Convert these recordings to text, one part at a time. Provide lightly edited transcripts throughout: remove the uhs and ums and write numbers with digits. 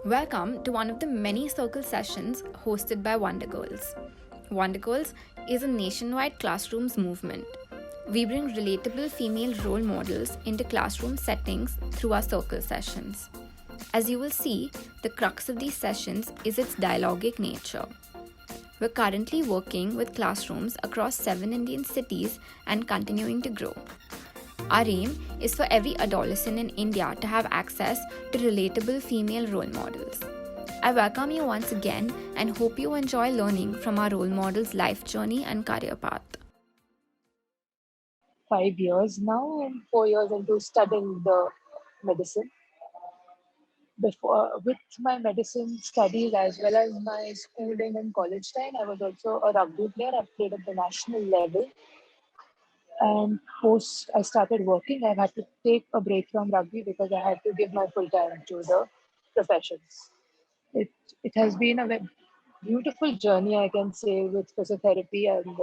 Welcome to one of the many circle sessions hosted by Wonder Girls. Wonder Girls is a nationwide classrooms movement. We bring relatable female role models into classroom settings through our circle sessions. As you will see, the crux of these sessions is its dialogic nature. We're currently working with classrooms across 7 Indian cities and continuing to grow. Our aim is for every adolescent in India to have access to relatable female role models. I welcome you once again and hope you enjoy learning from our role models' life journey and career path. 5 years now and 4 years into studying the medicine. Before, with my medicine studies as well as my schooling and college time, I was also a rugby player. I played at the national level. And post I started working, I've had to take a break from rugby because I had to give my full time to the professions. It it has been a beautiful journey, I can say, with physiotherapy and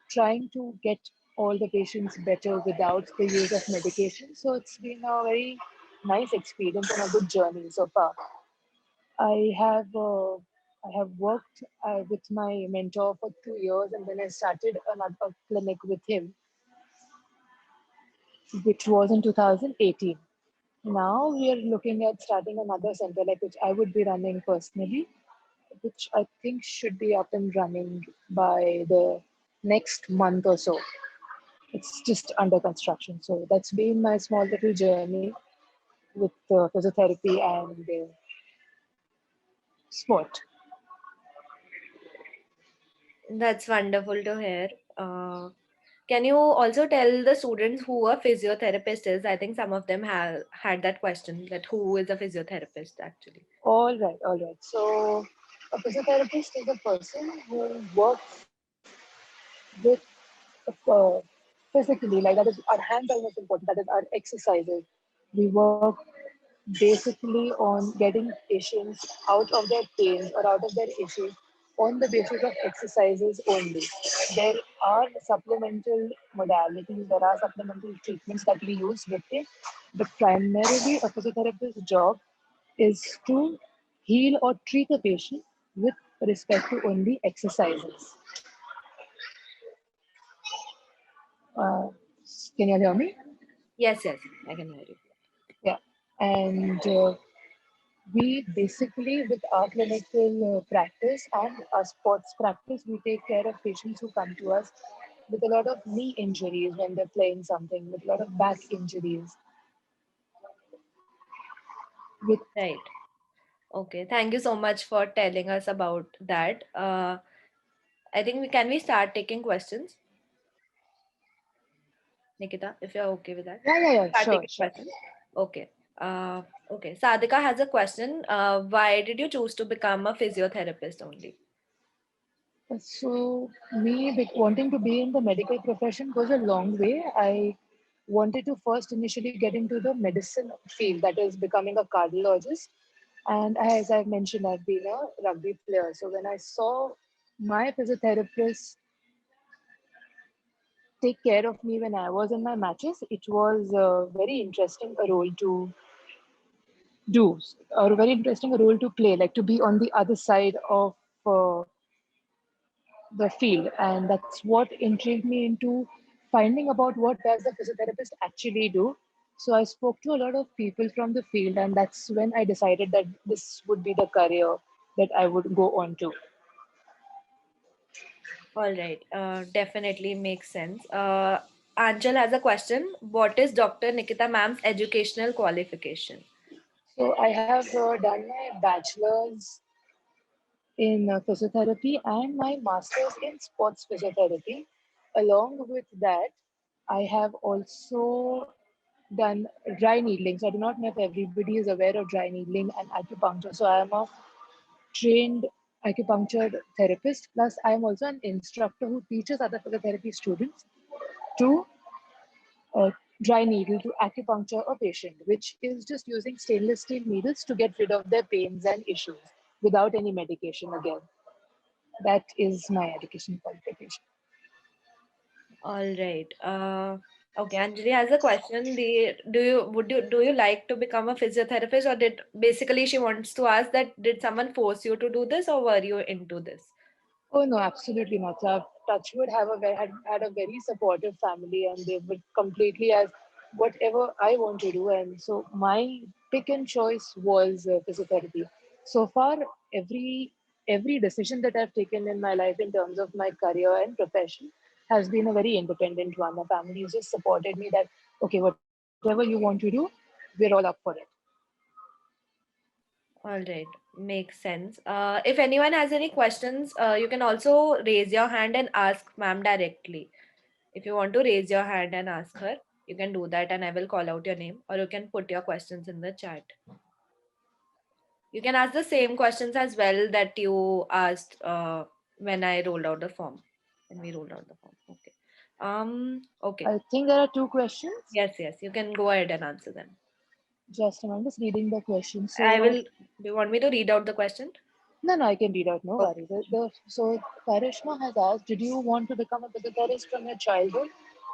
trying to get all the patients better without the use of medication. So it's been a very nice experience and a good journey so far. I have uh, I have worked with my mentor for 2 years, and then I started another clinic with him, which was in 2018. Now we are looking at starting another center, like which I would be running personally, which I think should be up and running by the next month or so. It's just under construction. So that's been my small little journey with physiotherapy and sport. That's wonderful to hear. Can you also tell the students who a physiotherapist is? I think some of them have had that question that who is a physiotherapist actually. All right, all right. So a physiotherapist is a person who works with physically, like that is our hands are most important, that is our exercises. We work basically on getting patients out of their pains or out of their issues on the basis of exercises only. There are supplemental modalities, there are supplemental treatments that we use with it, but primarily a physiotherapist's job is to heal or treat a patient with respect to only exercises. Uh, can you hear me? Yes, yes, I can hear you. Yeah. And we basically, with our clinical practice and our sports practice, we take care of patients who come to us with a lot of knee injuries when they're playing something, with a lot of back injuries. With Right. Okay. Thank you so much for telling us about that. I think we start taking questions, Nikita, if you're okay with that. yeah, Start sure, taking sure. questions. Okay. Okay. Sadhika has a question. Why did you choose to become a physiotherapist only? So, me wanting to be in the medical profession goes a long way. I wanted to first initially get into the medicine field, that is, becoming a cardiologist. And as I've mentioned, I've been a rugby player. So, when I saw my physiotherapist take care of me when I was in my matches, it was very interesting a role to do, or a very interesting role to play, like to be on the other side of uh, the field. And that's what intrigued me into finding about what does a physiotherapist actually do. So I spoke to a lot of people from the field, and that's when I decided that this would be the career that I would go on to. All right. Definitely makes sense. Anchal has a question. What is Dr. Nikita ma'am's educational qualification? So I have done my bachelor's in physiotherapy and my master's in sports physiotherapy. Along with that, I have also done dry needling. So I do not know if everybody is aware of dry needling and acupuncture. So I am a trained acupuncture therapist. Plus, I am also an instructor who teaches other physiotherapy students to uh, dry needle to acupuncture a patient, which is just using stainless steel needles to get rid of their pains and issues without any medication again. That is my education qualification. All right. Okay, Anjali has a question. Do you like to become a physiotherapist, or did basically she wants to ask that did someone force you to do this, or were you into this? Oh no, absolutely not. So I've Touchwood had a very supportive family, and they would completely as whatever I want to do. And so my pick and choice was physiotherapy. So far, every decision that I've taken in my life in terms of my career and profession has been a very independent one. My family has just supported me that okay, whatever you want to do, we're all up for it. All right, makes sense. If anyone has any questions, you can also raise your hand and ask ma'am directly. If you want to raise your hand and ask her, you can do that and I will call out your name, or you can put your questions in the chat. You can ask the same questions as well that you asked when I rolled out the form. When we rolled out the form. Okay. Okay. I think there are two questions. Yes, yes. You can go ahead and answer them. Just a moment, just reading the question. I So will. Do you want me to read out the question? no, I can read out. No Okay. worries. So Karishma has asked, did you want to become a physiotherapist from your childhood,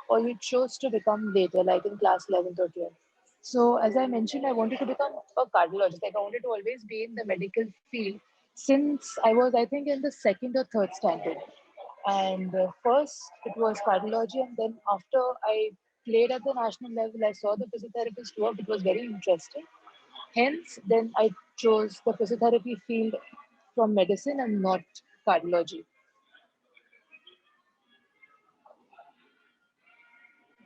or you chose to become later, like in class 11th or 12th? So as I mentioned, I wanted to become a cardiologist. Like I wanted to always be in the medical field since I was, I think, in the second or third standard. And first it was cardiology, and then after I played at the national level, I saw the physiotherapist work. It was very interesting. Hence, then I chose the physiotherapy field from medicine and not cardiology.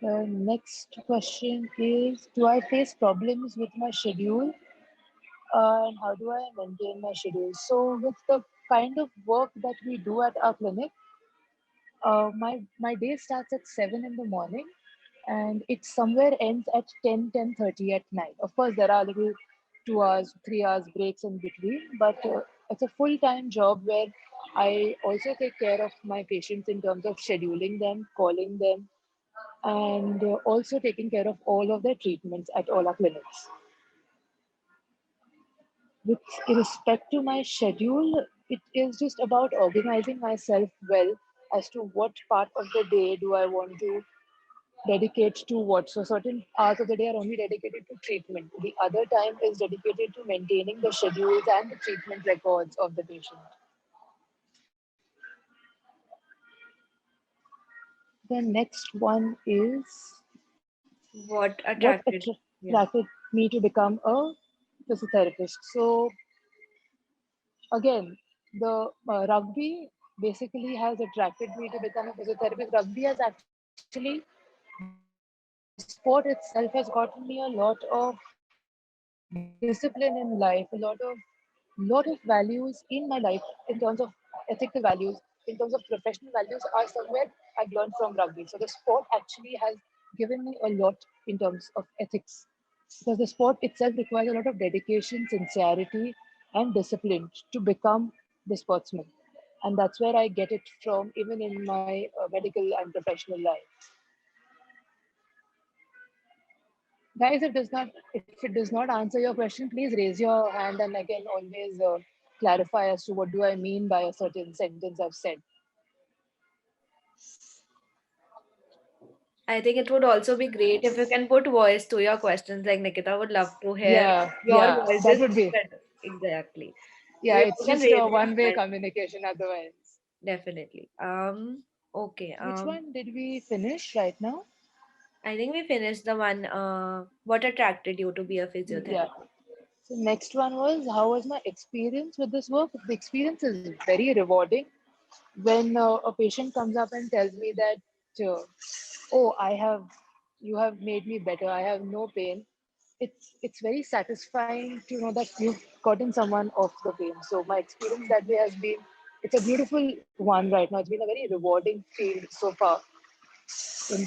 The next question is, do I face problems with my schedule? And how do I maintain my schedule? So, with the kind of work that we do at our clinic, my day starts at 7 in the morning, and it somewhere ends at 10:30 at night. Of course, there are little 2 hours, 3 hours breaks in between, but it's a full time job where I also take care of my patients in terms of scheduling them, calling them, and also taking care of all of their treatments at all our clinics. With respect to my schedule, it is just about organizing myself well as to what part of the day do I want to dedicate to what. So certain hours of the day are only dedicated to treatment. The other time is dedicated to maintaining the schedules and the treatment records of the patient. The next one is, What what attracted? Yeah. attracted me to become a physiotherapist? So again, the rugby basically has attracted me to become a physiotherapist. Rugby has actually, the sport itself has gotten me a lot of discipline in life, a lot of values in my life in terms of ethical values, in terms of professional values are somewhere I've learned from rugby. So the sport actually has given me a lot in terms of ethics, because the sport itself requires a lot of dedication, sincerity, and discipline to become the sportsman. And that's where I get it from, even in my medical and professional life. Guys, if it does not answer your question, please raise your hand and I can always clarify as to what do I mean by a certain sentence I've said. I think it would also be great if you can put voice to your questions. Like Nikita would love to hear Yeah, your yeah, that voices would be. better. Exactly. Yeah, You it's can just raise a your one-way hand. communication otherwise. Definitely. Okay. Which one did we finish right now? I think we finished the one. What attracted you to be a Yeah. physiotherapist? So next one was, how was my experience with this work? The experience is very rewarding when a patient comes up and tells me that, uh, oh, you have made me better. I have no pain. It's very satisfying to know that you've gotten someone off the pain. So my experience that way has been, it's a beautiful one right now. It's been a very rewarding field so far in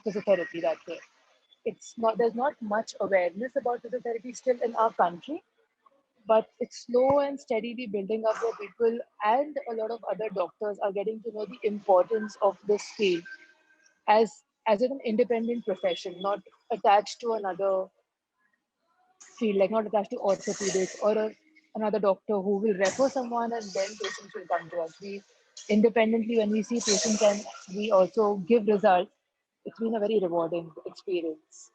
physiotherapy that way. It's not There's not much awareness about physiotherapy still in our country, but it's slow and steadily building up where people and a lot of other doctors are getting to know the importance of this field as an independent profession, not attached to another field, like not attached to orthopedics or another doctor who will refer someone and then patients will come to us. We independently, when we see patients and we also give results, it's been a very rewarding experience.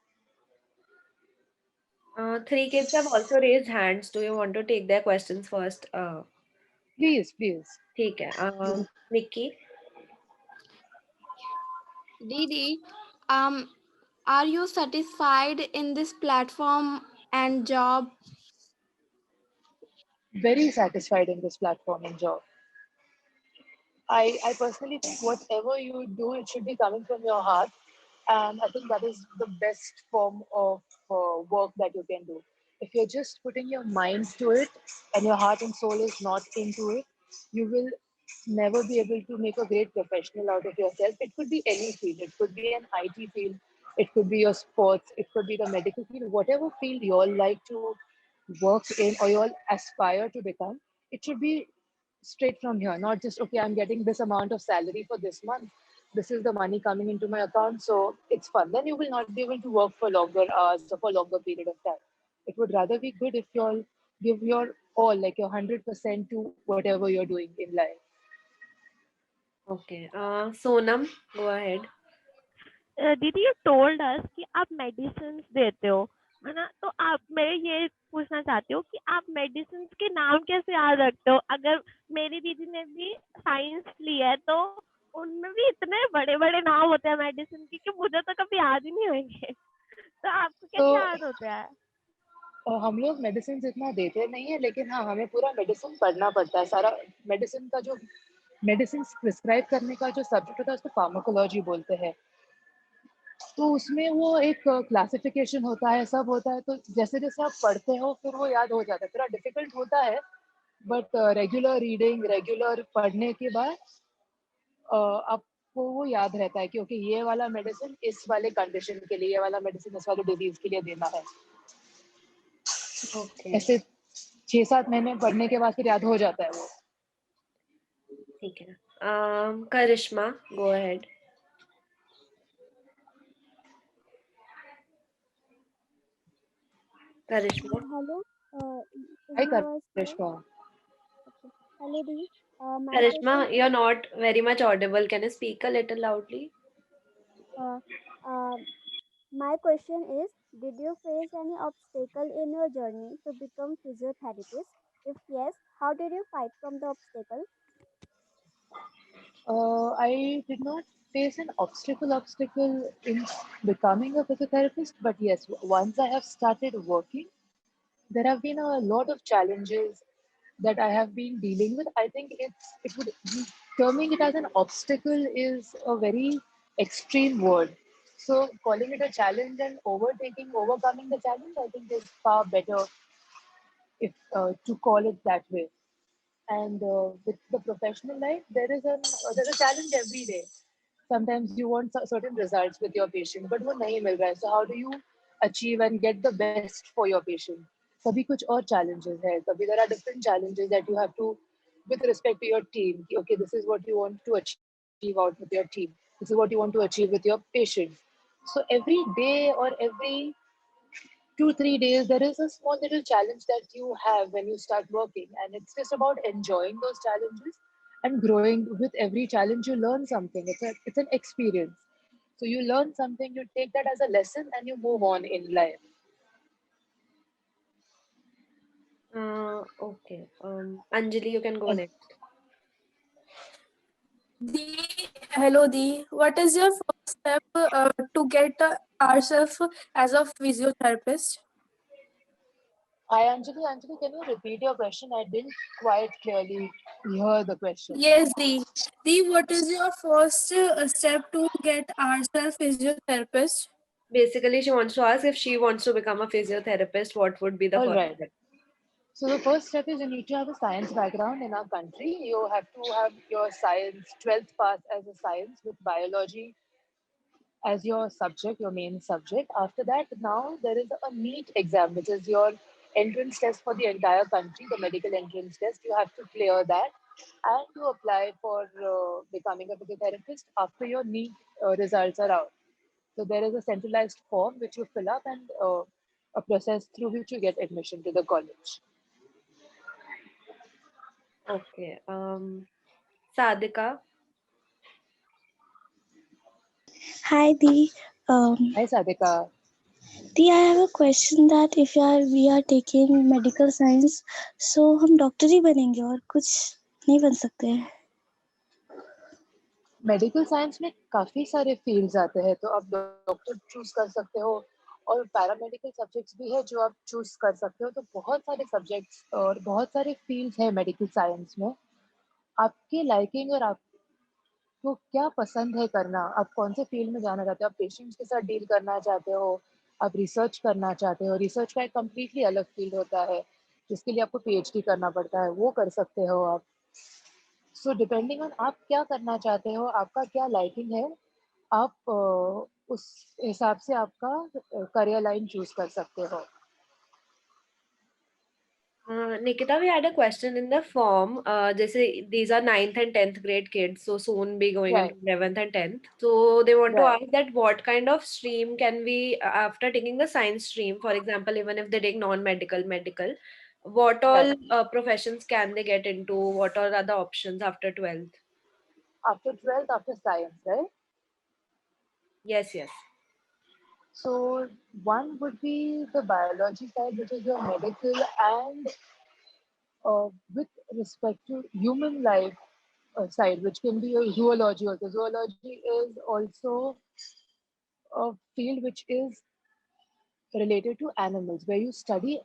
Three kids have also raised hands. Do you want to take their questions first? Please, please. ठीक है. Nikki. Didi, are you satisfied in this platform and job? Very satisfied in this platform and job. I personally think whatever you do, it should be coming from your heart. And I think that is the best form of work that you can do. If you're just putting your mind to it and your heart and soul is not into it, you will never be able to make a great professional out of yourself. It could be any field, it could be an IT field, it could be your sports, it could be the medical field, whatever field you all like to work in or you all aspire to become, it should be straight from here, not just, okay, I'm getting this amount of salary for this month. This is the money coming into my account, so it's fun. Then you will not be able to work for longer hours or for longer period of time. It would rather be good if you all give your all, like your 100% to whatever you're doing in life. Okay. Sonam, go ahead. दीदी you told us कि आप medicine देते हो है ना, तो आप मैं ये पूछना चाहती हूँ कि आप मेडिसिन के नाम कैसे याद रखते हो? अगर मेरी दीदी ने भी साइंस ली है तो उनमें भी इतने बड़े बड़े नाम होते हैं मेडिसिन के कि मुझे तो कभी याद ही नहीं होंगे। तो आपको कैसे तो याद होता है? हम लोग मेडिसिन इतना देते नहीं है, लेकिन हाँ, हमें पूरा मेडिसिन पढ़ना पड़ता है। सारा मेडिसिन का जो मेडिसिन प्रिस्क्राइब करने का जो सब्जेक्ट होता है उसको फार्माकोलॉजी बोलते हैं। तो उसमें वो एक क्लासिफिकेशन होता है, सब होता है। तो जैसे जैसे आप पढ़ते हो फिर वो याद हो जाता है। थोड़ा डिफिकल्ट होता है, बट रेगुलर रीडिंग, रेगुलर पढ़ने के बाद आपको वो याद रहता है कि ओके, ये वाला मेडिसिन इस वाले कंडीशन के लिए, ये वाला मेडिसिन इस वाले डिजीज के लिए देना है। Okay. ऐसे 6-7 महीने पढ़ने के बाद फिर याद हो जाता है वो। ठीक है. Karishma, go ahead. Karishma. Hello. Is Hi my voice clear? Karishma. Okay. Hello, Dee. My Karishma, question. you're not very much audible. Can you speak a little loudly? Uh, my question is: did you face any obstacle in your journey to become physiotherapist? If yes, how did you fight from the obstacle? I did not face an obstacle in becoming a physiotherapist, but yes, once I have started working, there have been a lot of challenges that I have been dealing with. I think it would terming it as an obstacle is a very extreme word. So calling it a challenge and overcoming the challenge, I think is far better if to call it that way. And with the professional life, there's a challenge every day. Sometimes you want certain results with your patient, but वो नहीं मिल रहा है. So how do you achieve and get the best for your patient? कभी कुछ और challenges है. कभी there are different challenges that you have to, with respect to your team. Okay, this is what you want to achieve out with your team. This is what you want to achieve with your patient. So every day or every 2-3 days, there is a small little challenge that you have when you start working, and it's just about enjoying those challenges and growing. With every challenge, you learn something. It's an experience. So you learn something, you take that as a lesson, and you move on in life. Okay. Anjali, you can go next. Hello, Dee. What is your first step to get ourselves as a physiotherapist? Hi, Anjali. Anjali, can you repeat your question? I didn't quite clearly hear the question. Yes, Dee. Dee, what is your first step to get ourselves physiotherapist? Basically, she wants to ask if she wants to become a physiotherapist, what would be the All first right. step? So the first step is you need to have a science background in our country. You have to have your science 12th pass as a science with biology as your subject, your main subject. After that, now there is a NEET exam, which is your entrance test for the entire country, the medical entrance test. You have to clear that and to apply for becoming a physiotherapist after your NEET results are out. So there is a centralized form which you fill up and a process through which you get admission to the college. Okay. Sadhika. Hi, Dee. Hi, Sadhika. Dee, I have a question that if we are taking medical science, so हम doctor ही बनेंगे और कुछ नहीं बन सकते हैं. Medical science में काफ़ी सारे फील्ड्स आते हैं, तो आप डॉक्टर चूज़ कर सकते हो और पैरामेडिकल सब्जेक्ट्स भी है जो आप चूज़ कर सकते हो। तो बहुत सारे सब्जेक्ट्स और बहुत सारे फील्ड्स हैं मेडिकल साइंस में। आपकी लाइकिंग और आपको क्या पसंद है करना, आप कौन से फील्ड में जाना चाहते हो? आप पेशेंट्स के साथ डील करना चाहते हो, आप रिसर्च करना चाहते हो। रिसर्च का एक कम्प्लीटली अलग फील्ड होता है, जिसके लिए आपको पीएचडी करना पड़ता है, वो कर सकते हो आप। सो डिपेंडिंग ऑन आप क्या करना चाहते हो, आपका क्या लाइकिंग है, आप उस हिसाब से आपका करियर लाइन चूज कर सकते हो। Nikita, we had a question in the form. Jesse, these are 9th and 10th grade kids, so soon be going into Right, 11th and 10th. So they want to right. ask that what kind of stream can we, after taking the science stream, for example, even if they take non-medical, medical, what all Right. professions can they get into? What all are the options after 12th? After 12th, after science, right? Yes, yes. So one would be the biology side, which is your medical, and with respect to human life side, which can be a zoology also. Zoology is also a field which is related to animals, where you study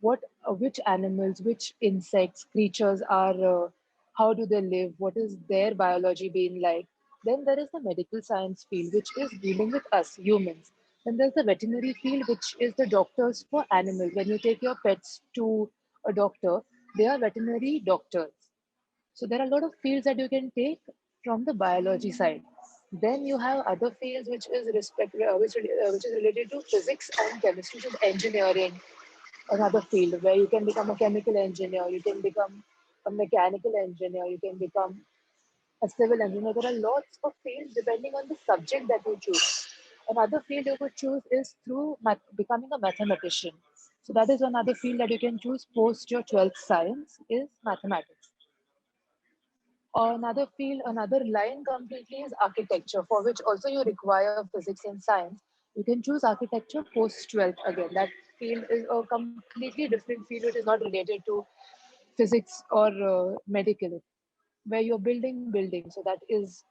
which animals, which insects, creatures are, how do they live, what is their biology being like. Then there is the medical science field, which is dealing with us humans. Then there's the veterinary field, which is the doctors for animals. When you take your pets to a doctor, they are veterinary doctors. So there are a lot of fields that you can take from the biology side. Then you have other fields which is related to physics and chemistry, which is engineering, another field where you can become a chemical engineer, you can become a mechanical engineer, you can become a civil engineer. There are lots of fields depending on the subject that you choose. Another field you could choose is through becoming a mathematician. So that is another field that you can choose post your 12th science is mathematics. Another field, another line completely is architecture, for which also you require physics and science. You can choose architecture post 12th again. That field is a completely different field which is not related to physics or medical, where you're building buildings. So that is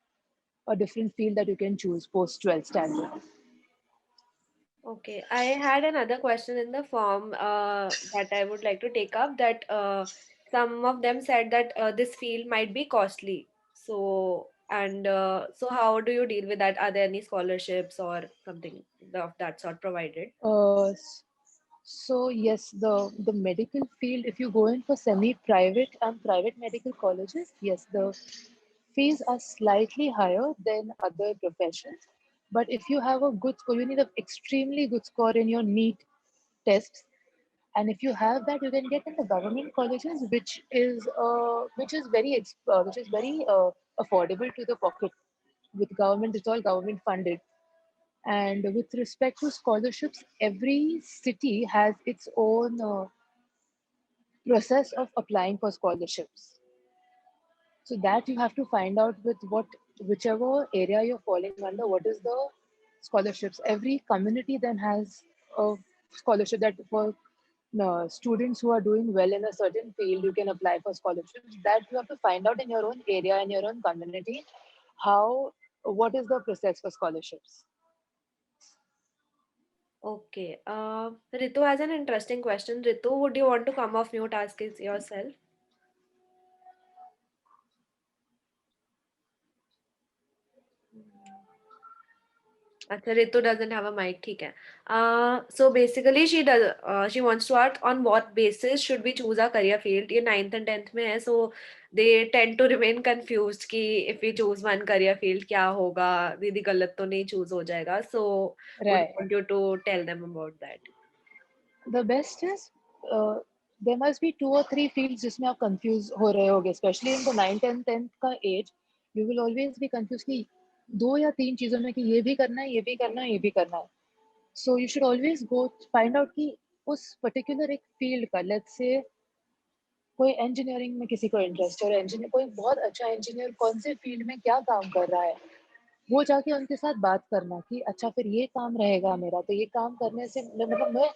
a different field that you can choose post 12th standard. Okay, I had another question in the form that I would like to take up that some of them said that this field might be costly. So how do you deal with that? Are there any scholarships or something of that sort provided? Uh, so yes, the medical field, if you go in for semi-private and private medical colleges, yes, the fees are slightly higher than other professions. But if you have a good score, you need an extremely good score in your NEET tests, and if you have that, you can get in the government colleges, which is very affordable to the pocket. With government, it's all government funded. And with respect to scholarships, every city has its own process of applying for scholarships. So that you have to find out with whichever area you're falling under, what is the scholarships. Every community then has a scholarship that for students who are doing well in a certain field, you can apply for scholarships. That you have to find out in your own area, in your own community, what is the process for scholarships. Okay. Ritu has an interesting question. Ritu, would you want to come off mute, ask it yourself? अच्छा Ritu doesn't have a mic ठीक है. So basically she wants to ask on what basis should we choose our career field. ये 9th and 10th में है, so they tend to remain confused कि if we choose one career field क्या होगा, दीदी गलत तो नहीं choose हो जाएगा. So would Right. want you to tell them about that. The best is there must be 2 or 3 fields जिसमें आप confuse हो रहे होगे, especially in the 9th and 10th का age. You will always be confused कि 2 या 3 चीज़ों में कि ये भी करना है, ये भी करना है, ये भी करना है. So you should always go find out कि उस particular एक field का, let's say कोई engineering में किसी को interest है और engineer कोई बहुत अच्छा engineer कौन से field में क्या काम कर रहा है, वो जाके उनके साथ बात करना कि अच्छा फिर ये काम रहेगा मेरा, तो ये काम करने से मतलब मैं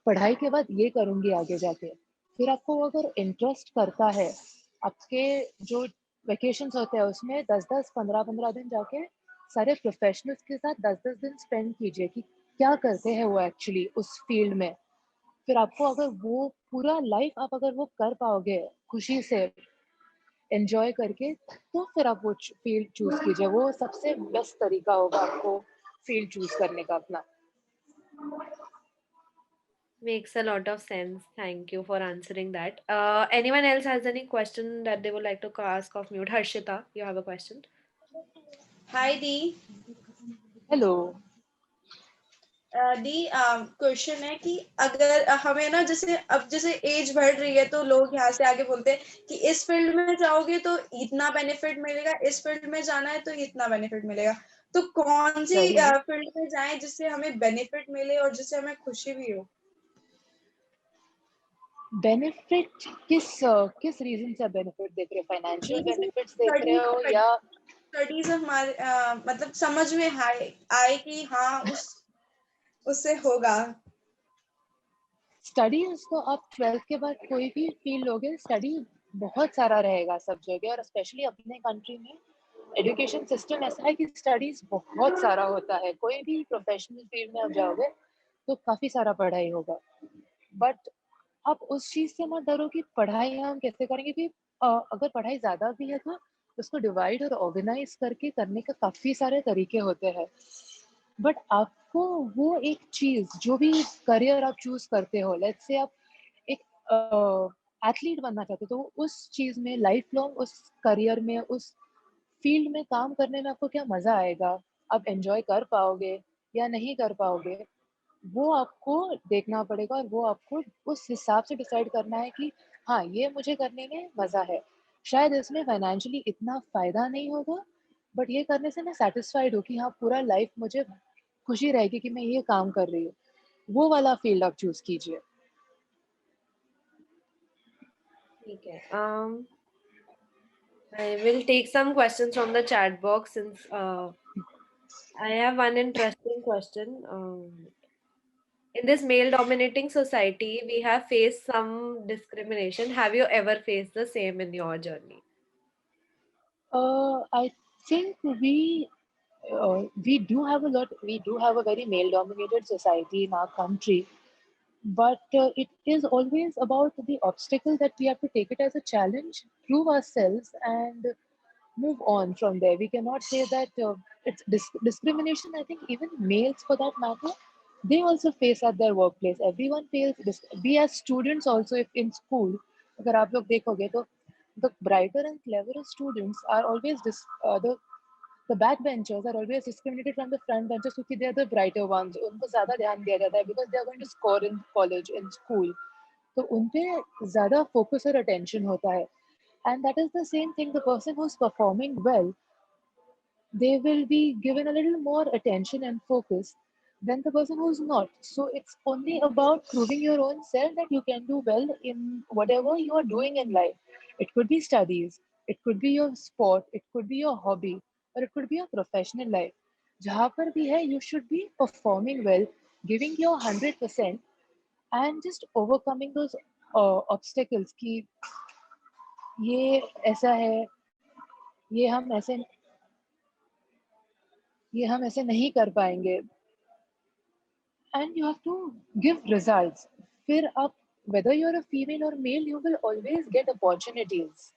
पढ़ाई के बाद ये करूँगी आगे जाके। फिर आपको अगर इंटरेस्ट करता है, आपके जो वेकेशंस होते हैं उसमें 10-10, 15-15 दिन जाके सारे प्रोफेशनल्स के साथ 10-10 दिन स्पेंड कीजिए कि क्या करते हैं वो एक्चुअली उस फील्ड में। फिर आपको अगर वो पूरा लाइफ आप अगर वो कर पाओगे खुशी से एन्जॉय करके, तो फिर आप वो फील्ड चूज़ कीजिए। वो सबसे बेस्ट तरीका होगा आपको फील्ड चूज़ करने का अपना। Makes a lot of sense. Thank you for answering that. Anyone else has any question that they would like to ask of mute? Harshita, you have a question? Hi the. Hello. The question है कि अगर हमें ना जैसे अब जैसे as बढ़ रही है तो लोग यहाँ से आगे बोलते हैं कि इस फील्ड में जाओगे तो इतना बेनिफिट मिलेगा, इस फील्ड में जाना है तो इतना बेनिफिट मिलेगा। तो कौन सी सही है। फील्ड में जाएं जिससे हमें बेनिफिट मिले और जिससे हमें खुशी भी हो? बेनिफिट किस रीज़न से आप बेनिफिट देख रहे हो? फाइनेंशियल बेनिफिट्स देख रहे हो या स्टडीज हमारे मतलब समझ में आए कि हाँ उससे होगा। स्टडीज़ तो आप 12th के बाद कोई भी फील्ड लोगे, स्टडी बहुत सारा रहेगा सब जगह, और स्पेशली अपने कंट्री में एजुकेशन सिस्टम ऐसा है कि स्टडीज़ बहुत सारा होता है। कोई भी प्रोफेशनल फील्ड में आप जाओगे, तो काफ़ी सारा पढ़ाई होगा। बट आप उस चीज़ से मत डरो कि पढ़ाई हम कैसे करेंगे, कि अगर पढ़ाई ज़्यादा भी है तो उसको डिवाइड और ऑर्गेनाइज़ करके करने का काफ़ी सारे तरीके होते हैं। बट आपको वो एक चीज़ जो भी करियर आप चूज़ करते हो, लेट्स से आप एक एथलीट बनना चाहते हो, तो उस चीज़ में लाइफ लॉन्ग उस करियर में, उस फील्ड में काम करने में आपको क्या मज़ा आएगा? आप एन्जॉय कर पाओगे या नहीं कर पाओगे? वो आपको देखना पड़ेगा और वो आपको उस हिसाब से डिसाइड करना है कि हाँ, ये मुझे करने में मज़ा है। शायद इसमें फाइनेंशियली इतना फ़ायदा नहीं होगा, बट ये करने से मैं सैटिस्फाइड हूँ कि हाँ, पूरा लाइफ मुझे खुशी रहेगी कि मैं ये काम कर रही हूँ। वो वाला फ़ील्ड आप चूज़ कीजिए। ठीक है. I will take some questions from the chat box since I have one interesting question. In this male dominating society, we have faced some discrimination. Have you ever faced the same in your journey? I think we do have a very male-dominated society in our country, but it is always about the obstacle that we have to take it as a challenge, prove ourselves, and move on from there. We cannot say that it's discrimination. I think even males, for that matter, they also face at their workplace. Everyone fails. We as students also, if in school, अगर आप लोग देखोगे तो the brighter and cleverer students are always the backbenchers are always discriminated from the front benchers क्योंकि they are the brighter ones. उनको ज़्यादा ध्यान दिया जाता है because they are going to score in college, in school. तो उनपे ज़्यादा focus और attention होता है. And that is the same thing, the person who's performing well, they will be given a little more attention and focus than the person who's not. So it's only about proving your own self that you can do well in whatever you are doing in life. It could be studies, it could be your sport, it could be your hobby, or it could be your professional life. जहाँ पर भी है, you should be performing well, giving your 100%, and just overcoming those obstacles कि ये ऐसा है, ये हम ऐसे ये हम ऐसे नहीं कर पाएँगे, and you have to give results. फिर आप whether you're a female or male, you will always get opportunities.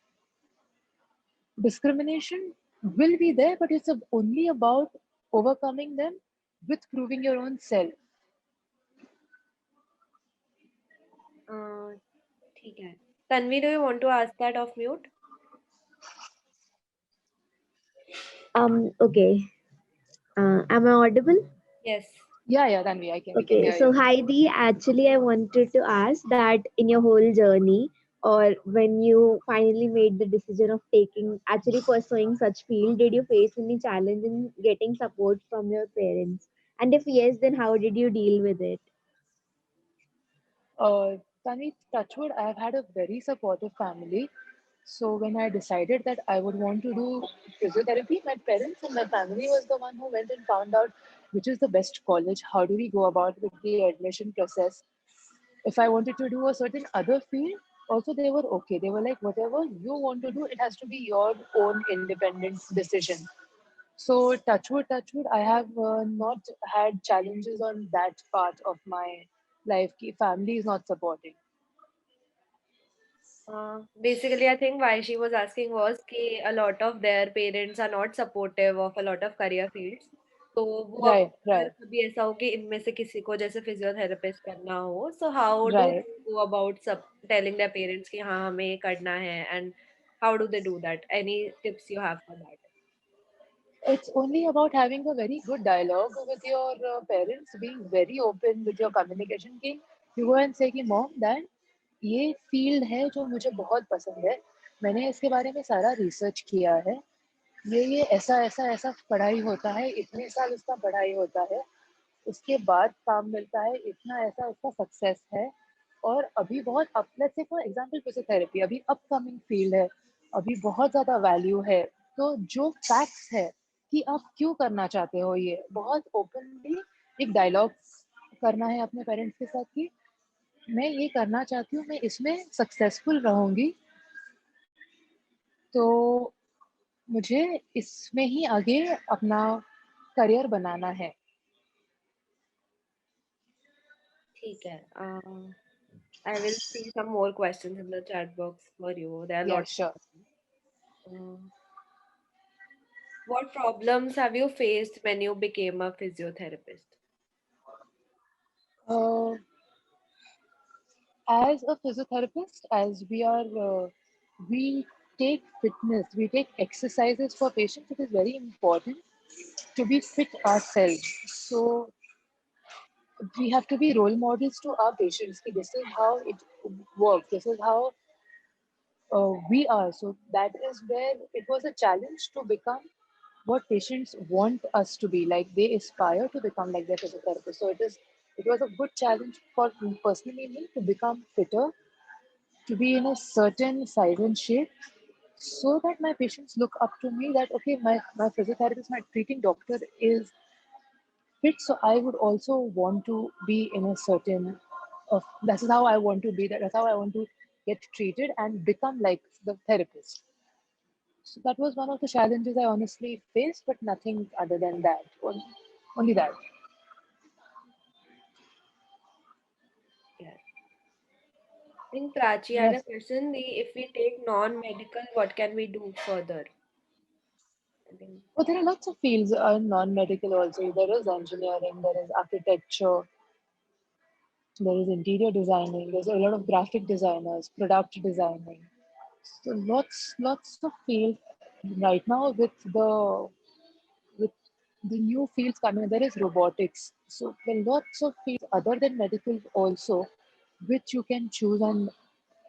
Discrimination will be there, but it's only about overcoming them with proving your own self. ठीक है. Tanvi, do you want to ask that off mute? Okay. Am I audible? Yes. Yeah, Tanvi, we can Okay, hear so you. Heidi, actually, I wanted to ask that in your whole journey, or when you finally made the decision of actually pursuing such field, did you face any challenge in getting support from your parents? And if yes, then how did you deal with it? Tanvi, touchwood, I've had a very supportive family. So when I decided that I would want to do physiotherapy, my parents and my family was the one who went and found out which is the best college, how do we go about with the admission process. If I wanted to do a certain other field, also they were okay. They were like, whatever you want to do, it has to be your own independent decision. So touch wood, I have not had challenges on that part of my life. Ki family is not supporting. Basically, I think why she was asking was कि a lot of their parents are not supportive of a lot of career fields. तो वो Right, अगर right, कभी ऐसा हो कि इनमें से किसी को जैसे फिजियोथेरेपिस्ट करना हो, so how do right. they go about सब telling their parents कि हाँ हमें ये करना है, and how do they do that? Any tips you have for that? It's only about having a very good dialogue with your parents, being very open with your communication. कि you go and say कि mom, dad, ये field है जो मुझे बहुत पसंद है. मैंने इसके बारे में सारा रिसर्च किया है. ये ऐसा ऐसा ऐसा पढ़ाई होता है, इतने साल उसका पढ़ाई होता है, उसके बाद काम मिलता है, इतना ऐसा उसका सक्सेस है. और अभी बहुत up let's say for example physiotherapy अभी अपकमिंग फील्ड है, अभी बहुत ज़्यादा वैल्यू है. तो जो फैक्ट्स है कि आप क्यों करना चाहते हो, ये बहुत ओपनली एक डायलॉग करना है अपने पेरेंट्स के साथ कि मैं ये करना चाहती हूँ, मैं इसमें सक्सेसफुल रहूँगी, तो मुझे इसमें ही आगे अपना करियर बनाना है. ठीक है. I will see some more questions in the chat box for you. There are Yeah, lots. sure. What problems have you faced when you became a physiotherapist? Uh, as a physiotherapist, as we are, we take fitness, we take exercises for patients. It is very important to be fit ourselves. So we have to be role models to our patients. Ki this is how it works. This is how we are. So that is where it was a challenge to become what patients want us to be. Like they aspire to become like their physiotherapist. So it was a good challenge for personally me to become fitter, to be in a certain size and shape, so that my patients look up to me that okay, my physiotherapist, my treating doctor is fit, so I would also want to be in a certain of that's how I want to be, that's how I want to get treated and become like the therapist. So that was one of the challenges I honestly faced, but nothing other than that. Only that. Yeah. I think Prachi had a Yes. question. If we take non-medical, what can we do further? I think, But there are lots of fields non-medical also. There is engineering, there is architecture, there is interior designing, there's a lot of graphic designers, product designing. So lots of fields right now with the new fields coming. There is robotics. So there are lots of fields other than medical also, which you can choose and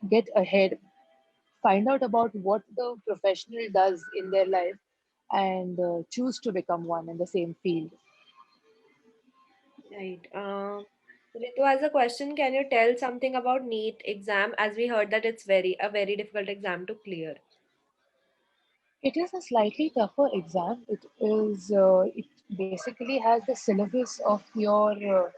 get ahead. Find out about what the professional does in their life and choose to become one in the same field. right. Ritu has a question. Can you tell something about NEET exam? As we heard that it's a very difficult exam to clear. It is a slightly tougher exam. It basically has the syllabus of your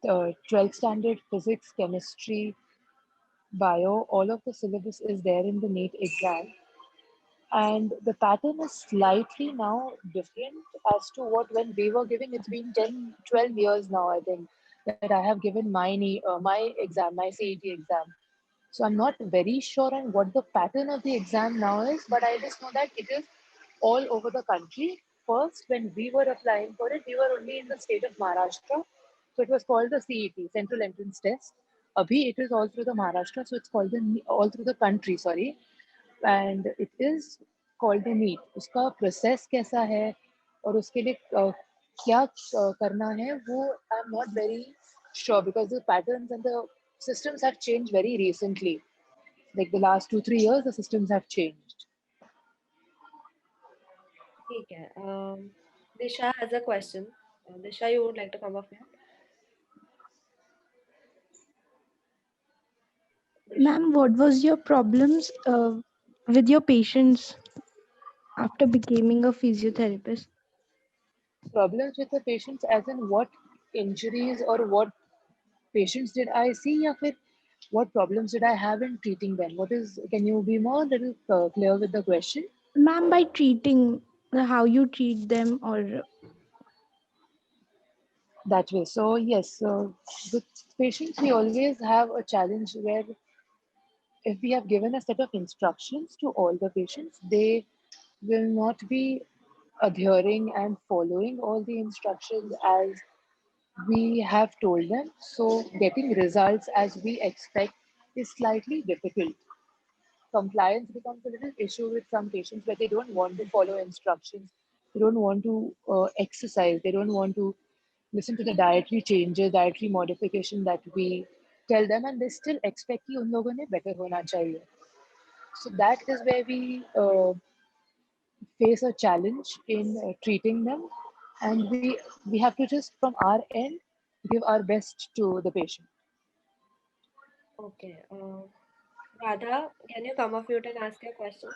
12th standard physics, chemistry, bio. All of the syllabus is there in the NEET exam. And the pattern is slightly now different as to what when we were giving. It's been 10, 12 years now, I think, that I have given my exam, my CET exam. So I'm not very sure on what the pattern of the exam now is, but I just know that it is all over the country. First, when we were applying for it, we were only in the state of Maharashtra. So it was called the CET, Central Entrance Test. Abhi, it is all through the Maharashtra, so it's called all through the country, sorry. And it is called the NEET. उसका process कैसा है और उसके लिए क्या करना है वो I am not very sure because the patterns and the systems have changed very recently. Like the last 2-3 years, the systems have changed. Okay. Disha has a question. Disha, you would like to come up here? Ma'am, what was your problems with your patients after becoming a physiotherapist? Problems with the patients, as in what injuries or what patients did I see, या फिर what problems did I have in treating them? What is? Can you be more little clear with the question? Ma'am, by treating, how you treat them, or That way. So yes, with patients we always have a challenge where if we have given a set of instructions to all the patients, they will not be adhering and following all the instructions as we have told them. So getting results as we expect is slightly difficult. Compliance becomes a little issue with some patients where they don't want to follow instructions, they don't want to exercise, they don't want to listen to the dietary changes, dietary modification that we tell them, and they still expect कि उन लोगों ने better होना चाहिए. So that is where we face a challenge in treating them, and we have to just from our end give our best to the patient. Okay. Radha, can you come off mute and ask your question?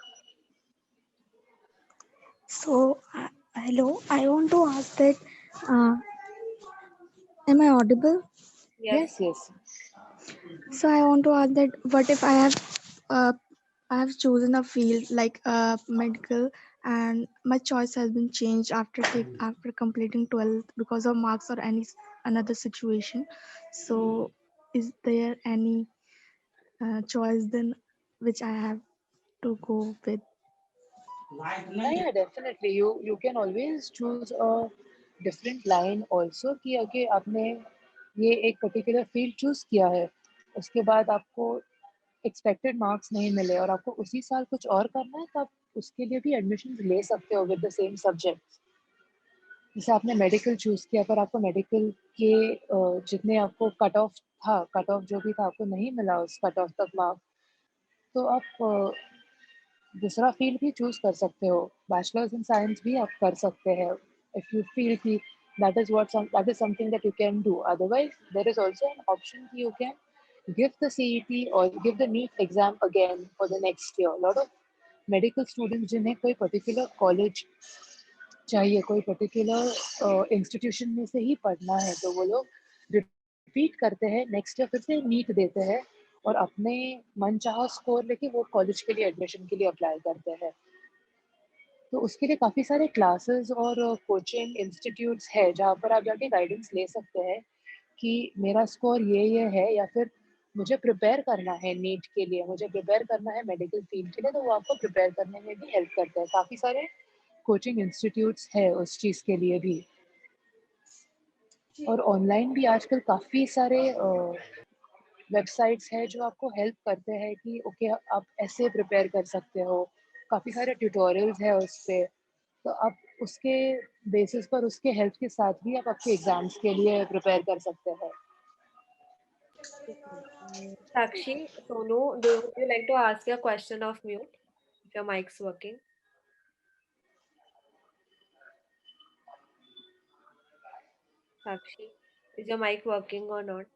So, hello, I want to ask that, am I audible? Yes, yes. So, I want to ask that, what if I have chosen a field like medical, and my choice has been changed after completing 12th because of marks or any another situation. So, is there any choice then which I have to go with? Yeah, definitely. You can always choose a different line also कि अगर आपने ये एक particular field choose किया है, उसके बाद आपको expected marks नहीं मिले और आपको उसी साल कुछ और करना है, तो आप उसके लिए भी admission ले सकते हो with the same subjects. जैसे आपने मेडिकल चूज किया पर आपको मेडिकल के जितने आपको कट ऑफ था, कट ऑफ जो भी था आपको नहीं मिला उस कट ऑफ तक मार्क, तो आप दूसरा फील्ड भी चूज कर सकते हो. बैचलर्स इन साइंस भी आप कर सकते हैं इफ यू फील कि that is something that you can do. Otherwise there is also an option कि you can give the CET or give the NEET exam again for the next year. A lot of medical students जिन्हें कोई particular college चाहिए, कोई particular institution में से ही पढ़ना है, तो वो लोग रिपीट करते हैं, नेक्स्ट ईयर फिर से नीट देते हैं और अपने मनचाहा स्कोर लेके वो कॉलेज के लिए एडमिशन के लिए अप्लाई करते हैं. तो उसके लिए काफ़ी सारे क्लासेस और कोचिंग इंस्टीट्यूट्स है जहाँ पर आप जाके गाइडेंस ले सकते हैं कि मेरा स्कोर ये है, या फिर मुझे प्रिपेयर करना है नीट के लिए, मुझे प्रिपेयर करना है मेडिकल फील्ड के लिए, तो वो आपको प्रिपेयर करने में भी हेल्प करते हैं. काफ़ी सारे कोचिंग इंस्टीट्यूट्स है उस चीज़ के लिए भी. और ऑनलाइन भी आजकल काफ़ी सारे वेबसाइट्स हैं जो आपको हेल्प करते हैं कि ओके आप ऐसे प्रिपेयर कर सकते हो. काफ़ी सारे ट्यूटोरियल्स है उस पे, तो आप उसके बेसिस पर उसके हेल्प के साथ भी आप आपके एग्ज़ाम्स के लिए प्रिपेयर कर सकते हैं. Sakshi, Sonu, would you like to ask your question off mute if your mic's working? Sakshi, is your mic working or not?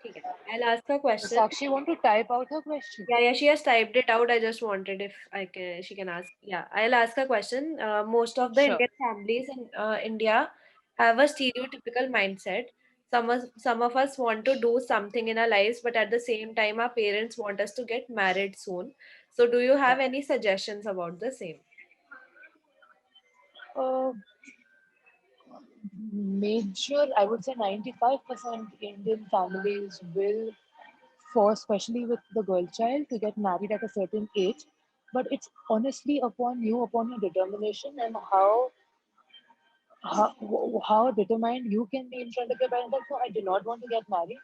Okay, I'll ask a question. Sakshi want to type out her question. Yeah, she has typed it out. I just wanted if she can ask. Yeah, I'll ask a question. Most of the Sure. Indian families in India have a stereotypical mindset. Some of us want to do something in our lives, but at the same time, our parents want us to get married soon. So, do you have any suggestions about the same? Major, I would say 95% Indian families will force, especially with the girl child, to get married at a certain age. But it's honestly upon you, upon your determination, and how determined you can be in front of your parents. That, no, I do not want to get married.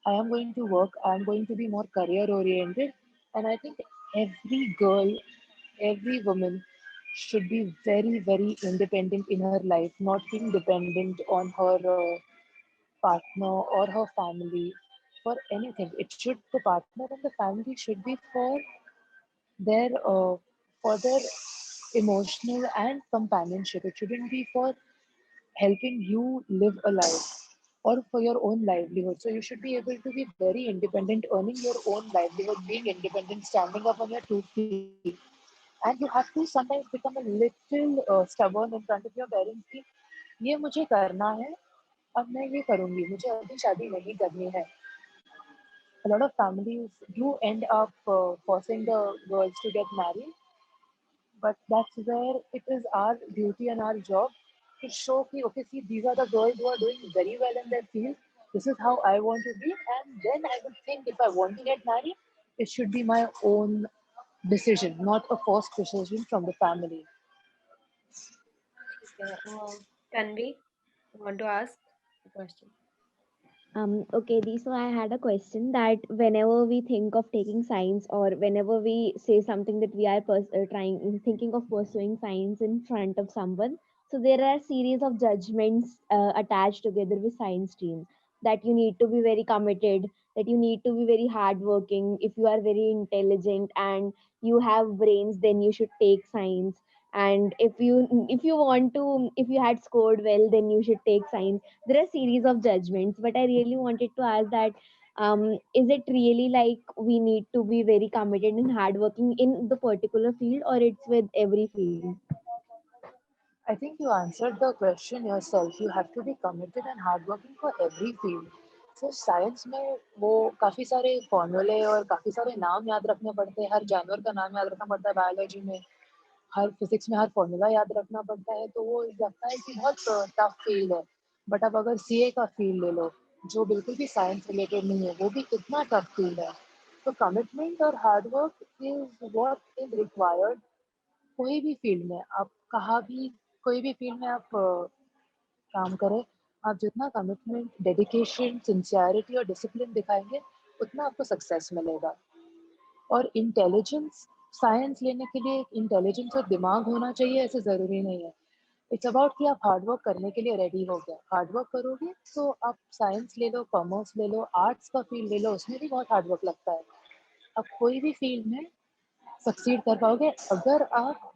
I am going to work. I am going to be more career oriented. And I think every girl, every woman should be very, very independent in her life, not being dependent on her partner or her family for anything. It should, the partner and the family should be their for their emotional and companionship. It shouldn't be for helping you live a life or for your own livelihood. So you should be able to be very independent, earning your own livelihood, being independent, standing up on your 2 feet. And you have to sometimes become a little stubborn in front of your parents कि ये मुझे करना है, अब मैं ये करूँगी, मुझे अभी शादी नहीं करनी है. A lot of families do end up forcing the girls to get married, but that's where it is our duty and our job to show कि okay, see, these are the girls who are doing very well in their field. This is how I want to be, and then I would think if I want to get married, it should be my own decision, not a forced decision from the family. Okay. Tanvi, you want to ask a question? Okay, Dee, so I had a question that whenever we think of taking science or whenever we say something that we are thinking of pursuing science in front of someone, so there are series of judgments attached together with science stream, that you need to be very committed, that you need to be very hardworking. If you are very intelligent and you have brains, then you should take science. And if you had scored well, then you should take science. There are series of judgments, but I really wanted to ask that, is it really like we need to be very committed and hardworking in the particular field, or it's with every field? I think you answered the question yourself. You have to be committed and hardworking for every field. So science में वो काफ़ी सारे फॉर्मूले और काफ़ी सारे नाम याद रखने पड़ते हैं. हर जानवर का नाम याद रखना पड़ता है बायोलॉजी में. हर फिजिक्स में हर फॉर्मूला याद रखना पड़ता है. तो वो लगता है कि बहुत टफ फील्ड है. बट अब अगर सीए का फील्ड ले लो, जो बिल्कुल भी साइंस रिलेटेड नहीं है, वो भी कितना टफ फील्ड है. तो कमिटमेंट और hard work is what is required. कोई भी फील्ड में आप कहाँ भी, कोई भी फील्ड में आप काम करें, आप जितना कमिटमेंट, डेडिकेशन, सिंसियरिटी और डिसिप्लिन दिखाएंगे, उतना आपको सक्सेस मिलेगा. और इंटेलिजेंस, साइंस लेने के लिए इंटेलिजेंस और दिमाग होना चाहिए ऐसे ज़रूरी नहीं है. इट्स अबाउट कि आप हार्डवर्क करने के लिए रेडी हो गए. हार्डवर्क करोगे तो आप साइंस ले लो, कॉमर्स ले लो, आर्ट्स का फील्ड ले लो, उसमें भी बहुत हार्डवर्क लगता है. आप कोई भी फील्ड में सक्सीड कर पाओगे अगर आप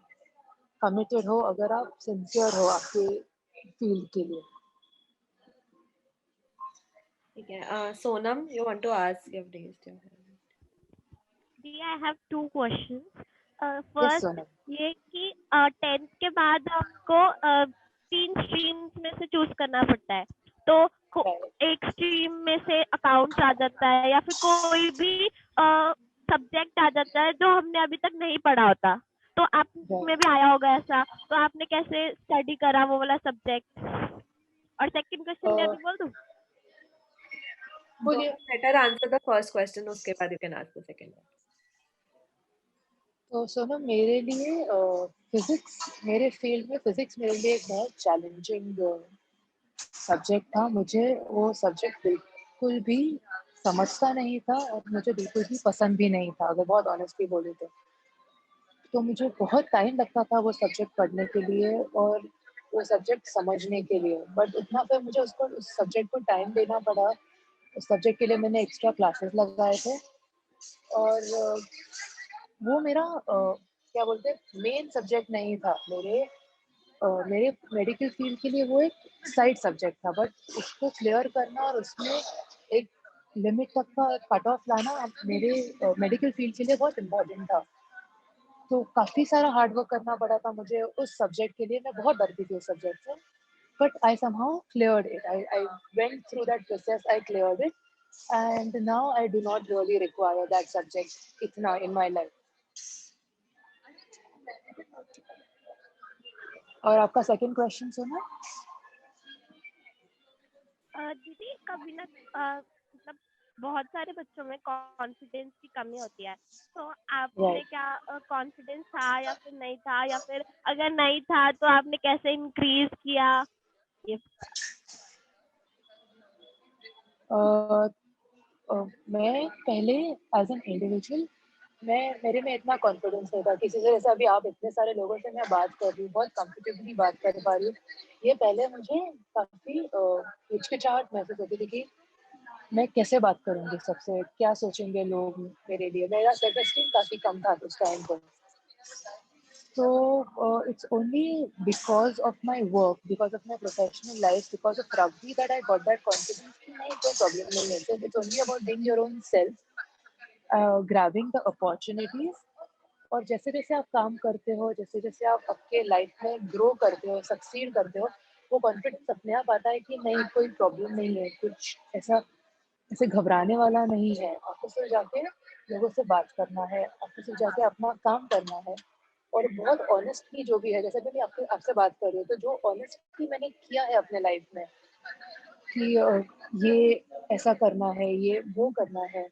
कमिटेड हो, अगर आप सिंसियर हो आपके फील्ड के लिए. Okay. Sonam, you want to ask? You've raised your hand. I have two questions. Yes, First, Sonam. ये कि 10th के बाद आपको 3 स्ट्रीम्स में से चूज करना पड़ता है. तो एक स्ट्रीम में से अकाउंट्स आ जाता है या फिर कोई भी सब्जेक्ट आ जाता है जो हमने अभी तक नहीं पढ़ा होता. तो आप में भी आया होगा ऐसा. तो आपने कैसे स्टडी करा वो वाला सब्जेक्ट? और सेकंड क्वेश्चन मैं भी बोल दूं? Better answer the first question, उसके बाद you can ask the second one. तो सुनो, मेरे लिए फिजिक्स, मेरे फील्ड में फिजिक्स मेरे लिए एक बहुत चैलेंजिंग सब्जेक्ट था. मुझे वो सब्जेक्ट बिल्कुल भी समझता नहीं था और मुझे बिल्कुल भी पसंद भी नहीं था, अगर बहुत ऑनेस्टली बोले तो मुझे बहुत टाइम लगता था वो सब्जेक्ट पढ़ने के लिए और वो सब्जेक्ट समझने के लिए. बट इतना फिर मुझे उस सब्जेक्ट को टाइम देना पड़ा. उस सब्जेक्ट के लिए मैंने एक्स्ट्रा क्लासेस लगाए थे और वो मेरा क्या बोलते हैं, मेन सब्जेक्ट नहीं था. मेरे मेडिकल फील्ड के लिए वो एक साइड सब्जेक्ट था. बट उसको क्लियर करना और उसमें एक लिमिट तक का कट ऑफ लाना मेरे मेडिकल फील्ड के लिए बहुत इम्पोर्टेंट था. तो काफ़ी सारा हार्डवर्क करना पड़ा था मुझे उस सब्जेक्ट के लिए. मैं बहुत डरती थी उस सब्जेक्ट से, but I somehow cleared it. I went through that process, I cleared it, and now I do not really require that subject itna in my life. और आपका सेकंड क्वेश्चन सुना? दीदी, कभी ना मतलब बहुत सारे बच्चों में कॉन्फिडेंस की कमी होती है. तो आपने क्या कॉन्फिडेंस था या फिर नहीं था, या फिर अगर नहीं था तो आपने कैसे इंक्रीज किया? मैं पहले एज एन इंडिविजुअल मेरे में इतना कॉन्फिडेंस नहीं था. किसी से, जैसे अभी आप इतने सारे लोगों से मैं बात कर रही हूँ, बहुत कंफर्टेबली बात कर पा रही हूँ. ये पहले मुझे काफ़ी हिचकिचाहट महसूस होती थी कि मैं कैसे बात करूँगी सबसे, क्या सोचेंगे लोग मेरे लिए. मेरा सेल्फ एस्टीम काफ़ी कम था उस टाइम पर. So it's only because of my work, because of my professional life, because of rugby that I got that confidence कि नहीं कोई problem नहीं है. So it's only about being your own self, grabbing the opportunities. और जैसे जैसे आप काम करते हो, जैसे जैसे आप आपके लाइफ में ग्रो करते हो, सक्सीड करते हो, वो कॉन्फिडेंस अपने आप आता है कि नहीं कोई प्रॉब्लम नहीं है, कुछ ऐसा ऐसे घबराने वाला नहीं है. आपको सिर्फ जाके लोगों से बात करना है, आपको सिर्फ जाके अपना काम करना है. और बहुत ऑनेस्टली जो भी है, जैसे मैंने आपसे बात कर रही हूँ, तो जो ऑनेस्टली मैंने किया है अपने लाइफ में कि ये ऐसा करना है, ये वो करना है,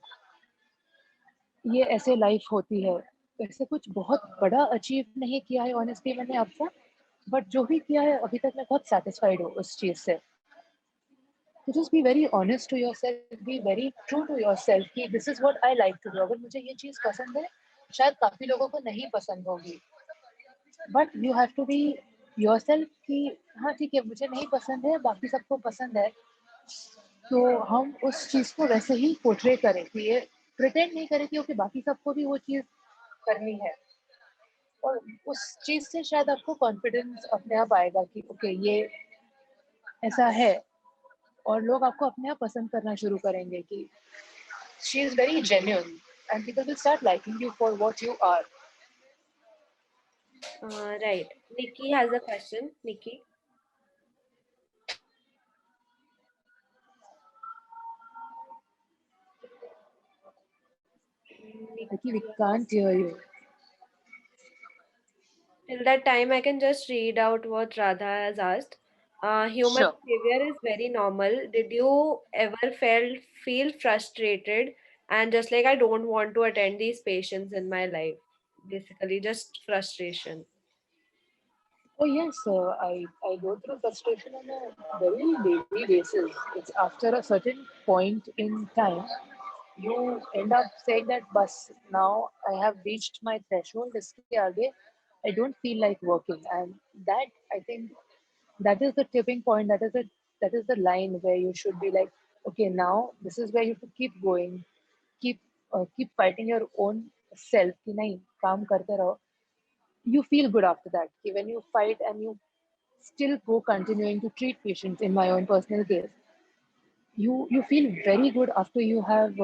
ये ऐसे लाइफ होती है. ऐसे कुछ बहुत बड़ा अचीव नहीं किया है ऑनेस्टली मैंने अब तक, बट जो भी किया है अभी तक मैं बहुत सेटिस्फाइड हूँ उस चीज़ से. तो just be very honest to yourself, be very true to yourself कि this is what I like to do. अगर मुझे ये चीज़ पसंद है, शायद काफ़ी लोगों को नहीं पसंद होगी, but you have to be yourself कि हाँ ठीक है मुझे नहीं पसंद है, बाकी सबको पसंद है, तो हम उस चीज़ को वैसे ही पोर्ट्रे करें कि ये प्रिटेंड नहीं करें कि ओके बाकी सबको भी वो चीज़ करनी है. और उस चीज़ से शायद आपको कॉन्फिडेंस अपने आप आएगा कि ओके ये ऐसा है, और लोग आपको अपने आप पसंद करना शुरू करेंगे कि she is very genuine and people will start liking you for what you are. Right. Nikki has a question. Nikki. Nikki, we can't hear you. Till that time, I can just read out what Radha has asked. Human Sure. behavior is very normal. Did you ever feel frustrated and just like I don't want to attend these patients in my life? Basically, just frustration. Oh yes, I go through frustration on a very daily basis. It's after a certain point in time, you end up saying that, "Bus, now I have reached my threshold. इसके आगे, I don't feel like working." And that I think that is the tipping point. That is the line where you should be like, okay, now this is where you have to keep going, keep fighting your own self. कि नहीं काम करते रहो. You feel good after that. कि when you fight and you still go continuing to treat patients, in my own personal case, you feel very good after you have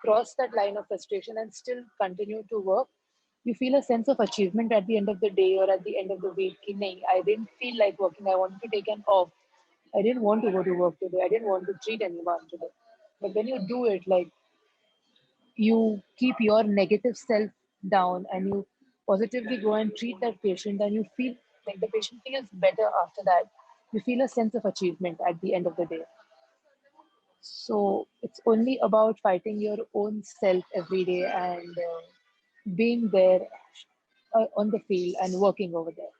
crossed that line of frustration and still continue to work. You feel a sense of achievement at the end of the day or at the end of the week. Ki, nahi, I didn't feel like working. I wanted to take an off. I didn't want to go to work today. I didn't want to treat anyone today. But when you do it, like you keep your negative self down and you positively go and treat that patient, and you feel like the patient feels better after that. You feel a sense of achievement at the end of the day. So it's only about fighting your own self every day and being there on the field and working over there.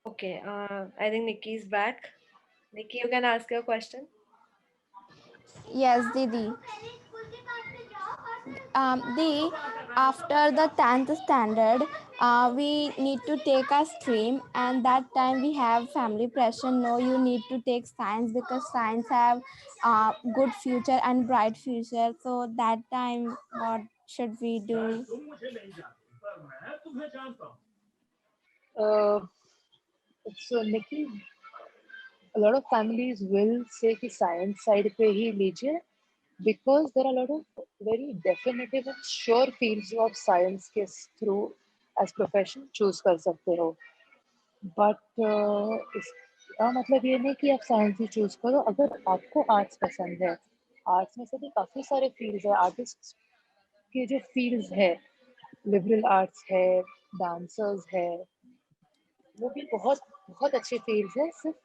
Okay, I think Nikki is back. Nikki, you can ask your question. Yes, Didi. Di, after the 10th standard, we need to take a stream, and that time we have family pressure. No, you need to take science because science have good future and bright future. So that time, what should we do? So Nikki, a lot of families will say कि science side पे ही लीजिए, because there are a lot of very definitive and sure fields जो आप science के through as profession choose कर सकते हो. But इसका मतलब ये नहीं कि आप साइंस ही चूज करो. अगर आपको आर्ट्स पसंद है, आर्ट्स में से भी काफ़ी सारे फील्ड्स है. आर्टिस्ट के जो फील्ड्स है, लिबरल आर्ट्स है, डांसर्स है, वो भी बहुत बहुत अच्छे फील्ड्स है. सिर्फ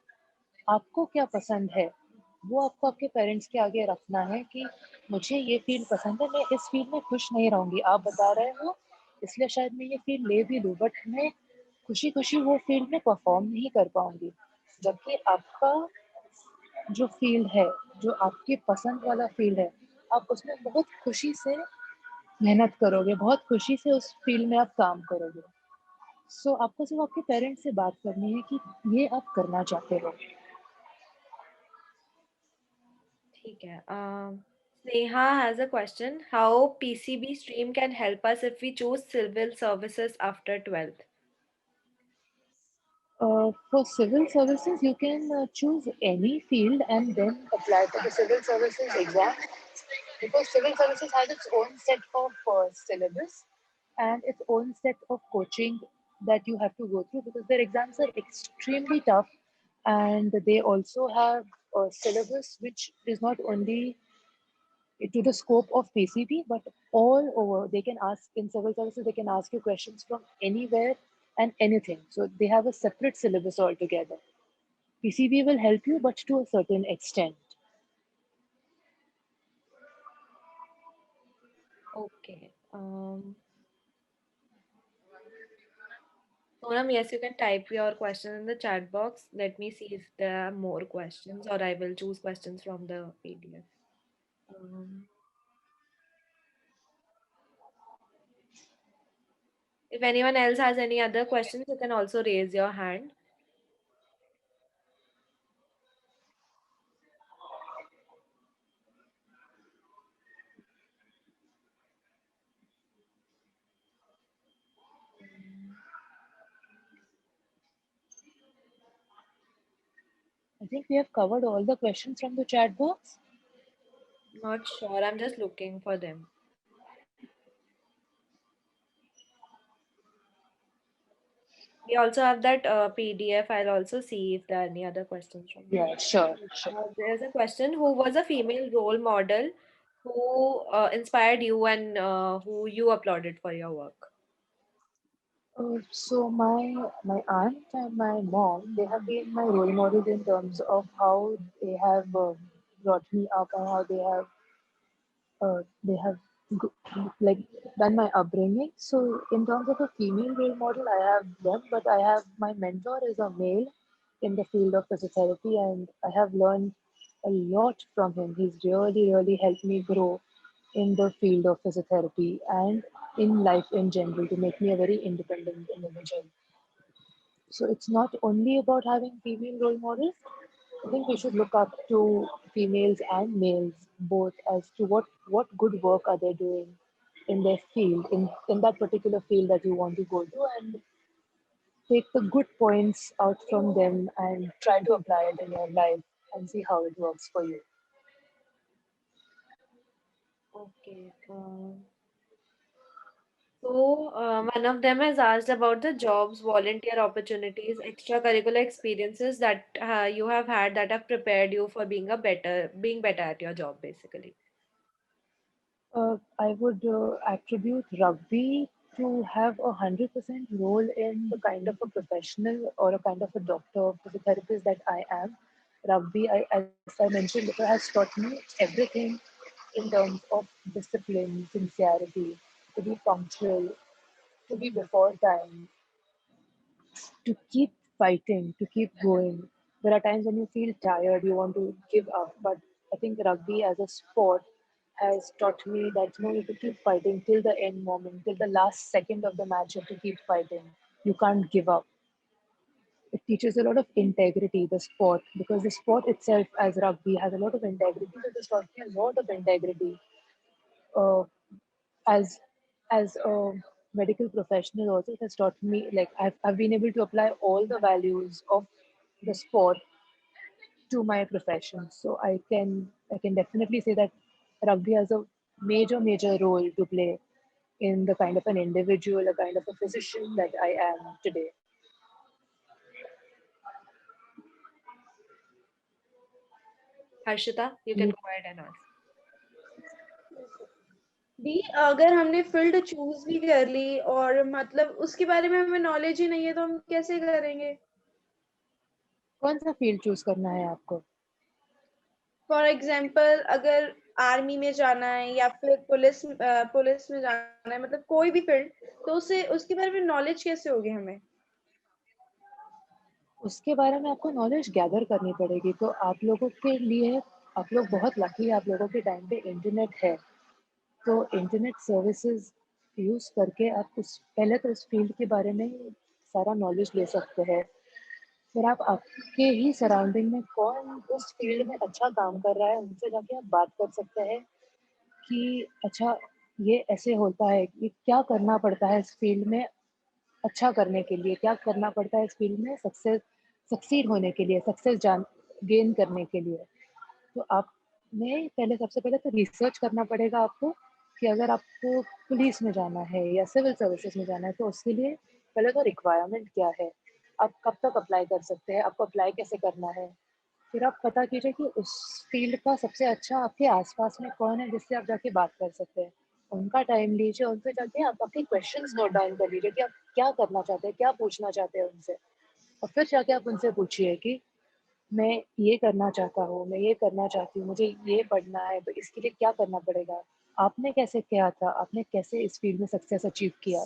आपको क्या पसंद है वो आपको आपके पेरेंट्स के आगे रखना है कि मुझे ये फील्ड पसंद है, मैं इस फील्ड में खुश नहीं रहूँगी. आप बता रहे हो इसलिए शायद मैं ये फील्ड ले भी लूँ, बट मैं खुशी खुशी वो फील्ड में परफॉर्म नहीं कर पाऊंगी. जबकि आपका जो फील्ड है, जो आपके पसंद वाला फील्ड है, आप उसमें बहुत खुशी से मेहनत करोगे, बहुत खुशी से उस फील्ड में आप काम करोगे. सो आपको सिर्फ आपके पेरेंट्स से बात करनी है कि ये आप करना चाहते हो. ठीक है. Neha has a question. How PCB stream can help us if we choose civil services after 12th? For civil services, you can choose any field and then apply for the civil services exam, because civil services has its own set of syllabus and its own set of coaching that you have to go through, because their exams are extremely tough, and they also have a syllabus which is not only to the scope of PCB, but all over. They can ask in civil services, they can ask you questions from anywhere and anything. So they have a separate syllabus altogether. PCB will help you, but to a certain extent. Okay. Sonam, yes, you can type your question in the chat box. Let me see if there are more questions, or I will choose questions from the PDF. Um, if anyone else has any other questions, you can also raise your hand. I think we have covered all the questions from the chat box. Not sure. I'm just looking for them. We also have that PDF. I'll also see if there are any other questions from there. Yeah, sure, sure. There's a question: who was a female role model who inspired you and who you applauded for your work? So my aunt and my mom, they have been my role models in terms of how they have brought me up, and how they have like done my upbringing. So in terms of a female role model, I have them, but I have my mentor is a male in the field of physiotherapy, and I have learned a lot from him. He's really helped me grow in the field of physiotherapy and in life in general, to make me a very independent individual. So it's not only about having female role models. I think we should look up to females and males both, as to what good work are they doing in their field, in that particular field that you want to go to, and take the good points out from them and try to apply it in your life and see how it works for you. Okay. So, one of them has asked about the jobs, volunteer opportunities, extracurricular experiences that you have had that have prepared you for being better at your job, basically. I would attribute rugby to have 100% role in the kind of a professional or a kind of a doctor, physiotherapist that I am. Rugby, as I mentioned before, has taught me everything in terms of discipline, sincerity, to be punctual, to be before time, to keep fighting, to keep going. There are times when you feel tired, you want to give up, but I think rugby as a sport has taught me that you know, you have to keep fighting till the end moment, till the last second of the match. You have to keep fighting. You can't give up. It teaches a lot of integrity, the sport, because the sport itself, as rugby, has a lot of integrity. So this taught me a lot of integrity. Uh, as as a medical professional also, it has taught me, like I've been able to apply all the values of the sport to my profession. So I can definitely say that rugby has a major role to play in the kind of an individual, a kind of a physician that I am today. Harshita, you can go ahead and ask. दी अगर हमने field choose भी कर ली और मतलब उसके बारे में हमें नॉलेज ही नहीं है तो हम कैसे करेंगे? कौन सा फील्ड चूज करना है आपको? फॉर एग्जाम्पल अगर आर्मी में जाना है या फिर पुलिस में जाना है, मतलब कोई भी फील्ड, तो उसे उसके बारे में नॉलेज कैसे होगी हमें? उसके बारे में आपको नॉलेज गैदर करनी पड़ेगी। तो आप लोगों के लिए, आप लोग बहुत लकी है, आप लोगों के टाइम पे इंटरनेट है। तो इंटरनेट सर्विसेज यूज़ करके आप उस पहले तो उस फील्ड के बारे में सारा नॉलेज ले सकते हैं। फिर आप आपके ही सराउंडिंग में कौन उस फील्ड में अच्छा काम कर रहा है, उनसे जाके आप बात कर सकते हैं कि अच्छा ये ऐसे होता है, कि क्या करना पड़ता है इस फील्ड में अच्छा करने के लिए, क्या करना पड़ता है इस फील्ड में सक्सीड होने के लिए, सक्सेस जान गेन करने के लिए। तो आपने पहले सबसे पहले तो रिसर्च करना पड़ेगा आपको कि अगर आपको पुलिस में जाना है या सिविल सर्विसेज में जाना है तो उसके लिए पहले तो रिक्वायरमेंट क्या है, आप कब तक अप्लाई कर सकते हैं, आपको अप्लाई कैसे करना है। फिर आप पता कीजिए कि उस फील्ड का सबसे अच्छा आपके आसपास में कौन है जिससे आप जाके बात कर सकते हैं। उनका टाइम लीजिए, उनसे जाके आप अपने क्वेश्चंस नोट डाउन कर लीजिए कि आप क्या करना चाहते हैं, क्या पूछना चाहते हैं उनसे। और फिर जाके आप उनसे पूछिए कि मैं ये करना चाहता हूँ, मैं ये करना चाहती हूँ, मुझे ये पढ़ना है, तो इसके लिए क्या करना पड़ेगा? आपने कैसे किया था? आपने कैसे इस फील्ड में सक्सेस अचीव किया?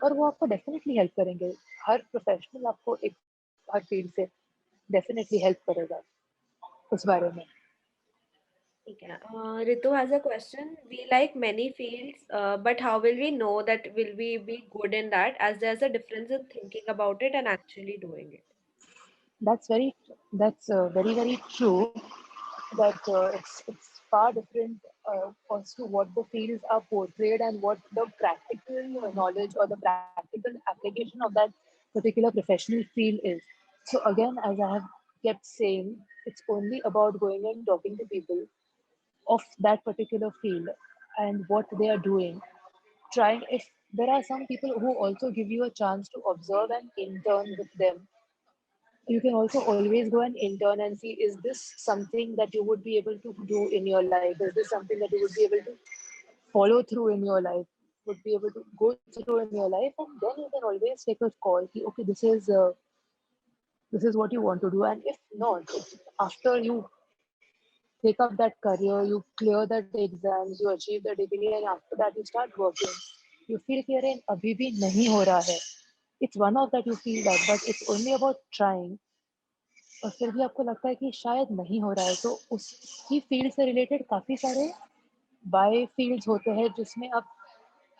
और वो आपको डेफ़िनेटली हेल्प करेंगे। हर प्रोफ़ेशनल आपको एक हर फील्ड से डेफ़िनेटली हेल्प करेगा उस बारे में। ठीक है. Ritu has a question. We like many fields, but how will we know that will we be good in that, as there's a difference in thinking about it and actually doing it? That's very true that it's far different as to what the fields are portrayed and what the practical knowledge or the practical application of that particular professional field is. So again, as I have kept saying, it's only about going and talking to people of that particular field and what they are doing. Trying, if there are some people who also give you a chance to observe and intern with them, you can also always go and intern and see, is this something that you would be able to do in your life, is this something that you would be able to follow through in your life, would be able to go through in your life, and then you can always take a call ki, okay, this is what you want to do. And if not, if after you take up that career, you clear that exams, you achieve the degree, and after that you start working, you feel कि अरे अभी भी नहीं हो रहा है, it's one of that you feel that, but it's only about trying, और फिर भी आपको लगता है कि शायद नहीं हो रहा है, तो उसकी फील्ड से रिलेटेड काफ़ी सारे बाय फील्ड्स होते हैं जिसमें आप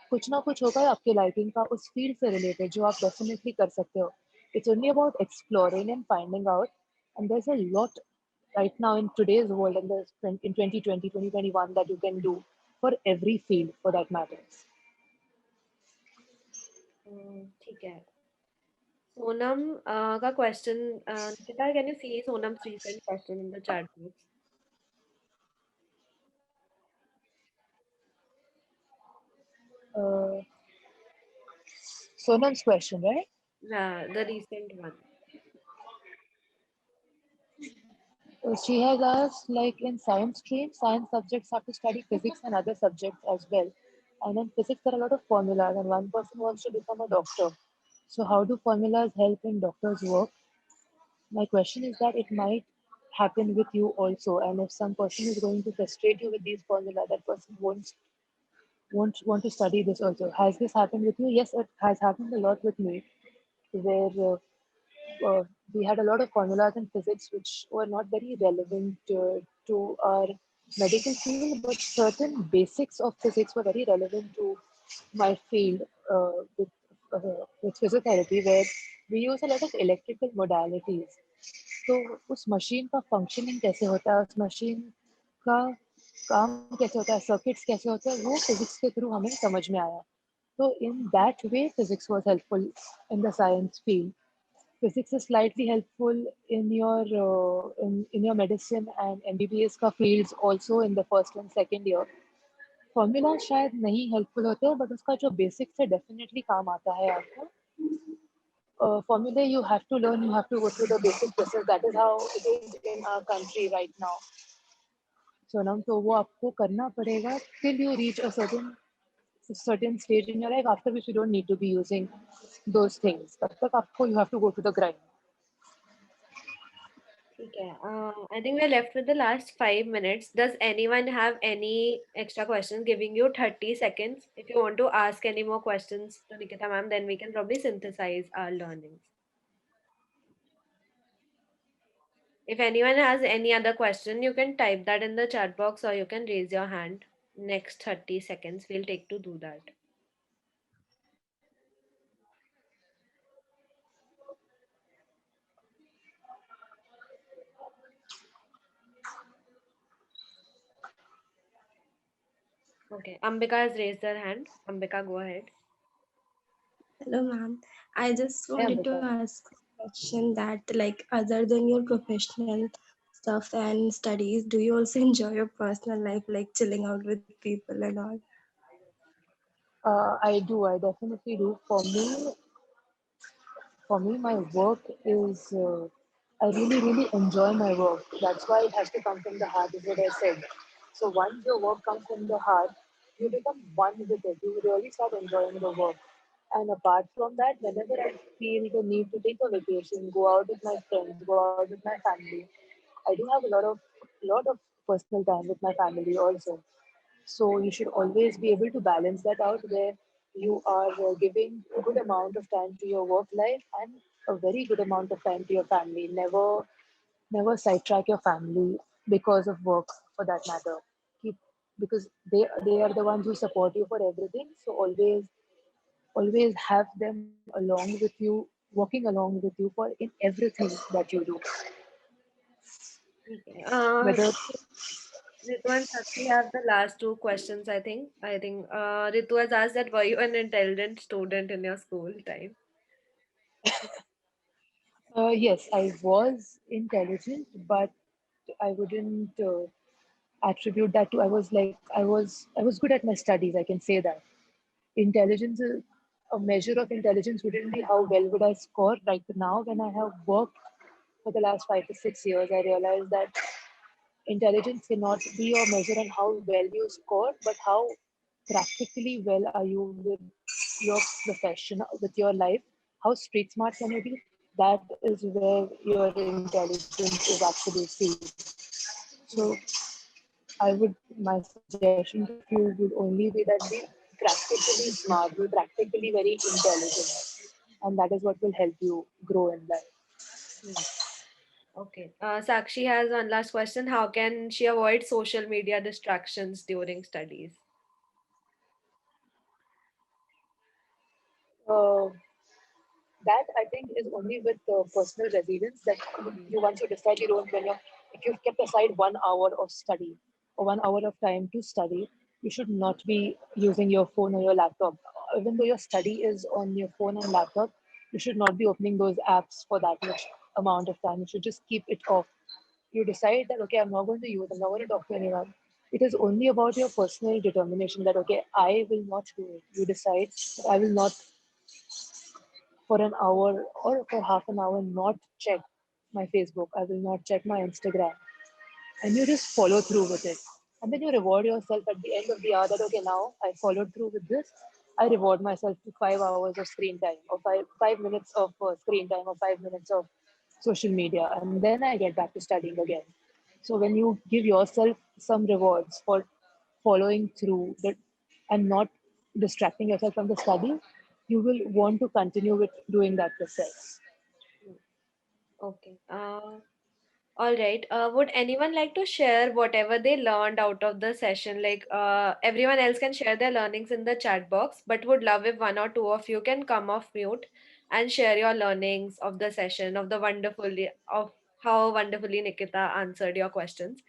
कुछ ना कुछ होगा आपके लाइकिंग का उस फील्ड से रिलेटेड जो आप डेफिनेटली कर सकते हो। It's only about exploring and finding out, and there is a lot right now in today's world and in 2020 2021 that you can do for every field for that matters. ठीक है. Sonam का question, Nikita, can you see Sonam's recent question in the chat box? Sonam's question, right? Yeah, the recent one. She has asked, like in science stream, science subjects have to study physics and other subjects as well. And in physics, there are a lot of formulas, and one person wants to become a doctor. So, how do formulas help in doctor's work? My question is that it might happen with you also, and if some person is going to frustrate you with these formulas, that person won't want to study this also. Has this happened with you? Yes, it has happened a lot with me, where we had a lot of formulas in physics which were not very relevant to our medical field, but certain basics of physics were very relevant to my field with physiotherapy, where we use a lot of electrical modalities. तो उस machine का functioning कैसे होता है, उस machine का काम कैसे होता है, सर्किट्स कैसे होते हैं, वो फिजिक्स के थ्रू हमें समझ में आया. So in that way, physics was helpful in the science field. Physics is slightly helpful in your medicine and MBBS का fields also in the first and second year. Formula शायद नहीं helpful होते हैं, but उसका जो basics है definitely काम आता है आपको. Formula you have to learn, you have to go through the basic process. That is how it is in our country right now. Sonam, तो वो आपको करना पड़ेगा till you reach a certain stage in your life, after which you don't need to be using those things. तब तक आपको you have to go to the grind. Okay. I think we're left with the last 5 minutes. Does anyone have any extra questions? Giving you 30 seconds. If you want to ask any more questions to Nikita ma'am, then we can probably synthesize our learnings. If anyone has any other question, you can type that in the chat box or you can raise your hand. Next 30 seconds, we'll take to do that. Okay, Ambika has raised her hand. Ambika, go ahead. Hello, ma'am. I just Yeah, wanted to Amrita. ask a question that, like, other than your professional stuff and studies, do you also enjoy your personal life, like chilling out with people and all? I do. I definitely do. For me, my work is. I really, really enjoy my work. That's why it has to come from the heart, is what I said. So once your work comes from the heart, you become one with it. You really start enjoying the work. And apart from that, whenever I feel the need to take a vacation, go out with my friends, go out with my family, I do have a lot of personal time with my family also. So you should always be able to balance that out where you are giving a good amount of time to your work life and a very good amount of time to your family. Never sidetrack your family because of work, for that matter. Keep Because they are the ones who support you for everything. So always have them along with you, walking along with you for in everything that you do. Okay. Whether Ritu and Sakshi have the last two questions, I think. Ritu has asked that were you an intelligent student in your school time? Yes, I was intelligent, but I wouldn't attribute that to. I was good at my studies. I can say that. Intelligence is a measure of intelligence wouldn't be how well would I score. Right now, when I have worked for the last 5 to 6 years, I realized that intelligence cannot be a measure on how well you score, but how practically well are you with your profession, with your life. How street smart can you be? That is where your intelligence is actually seen. So I would, my suggestion to you would only be that be practically smart, be practically very intelligent, and that is what will help you grow in life. Hmm. Okay. Sakshi has one last question. How can she avoid social media distractions during studies? Uh, that I think is only with personal resilience that you once you decide you don't when you if you've kept aside 1 hour of study or 1 hour of time to study, you should not be using your phone or your laptop. Even though your study is on your phone and laptop, you should not be opening those apps for that much amount of time. You should just keep it off. You decide that okay, I'm not going to use, I'm not going to talk to anyone. It is only about your personal determination that okay, I will not do it. You decide that I will not for an hour or for half an hour not check my Facebook. I will not check my Instagram. And you just follow through with it. And then you reward yourself at the end of the hour that, okay, now I followed through with this. I reward myself to 5 hours of screen time or 5 minutes of screen time or 5 minutes of social media. And then I get back to studying again. So when you give yourself some rewards for following through that and not distracting yourself from the study, you will want to continue with doing that process. Okay. All right. Would anyone like to share whatever they learned out of the session? Like, everyone else can share their learnings in the chat box, but would love if one or two of you can come off mute and share your learnings of the session, of how wonderfully Nikita answered your questions.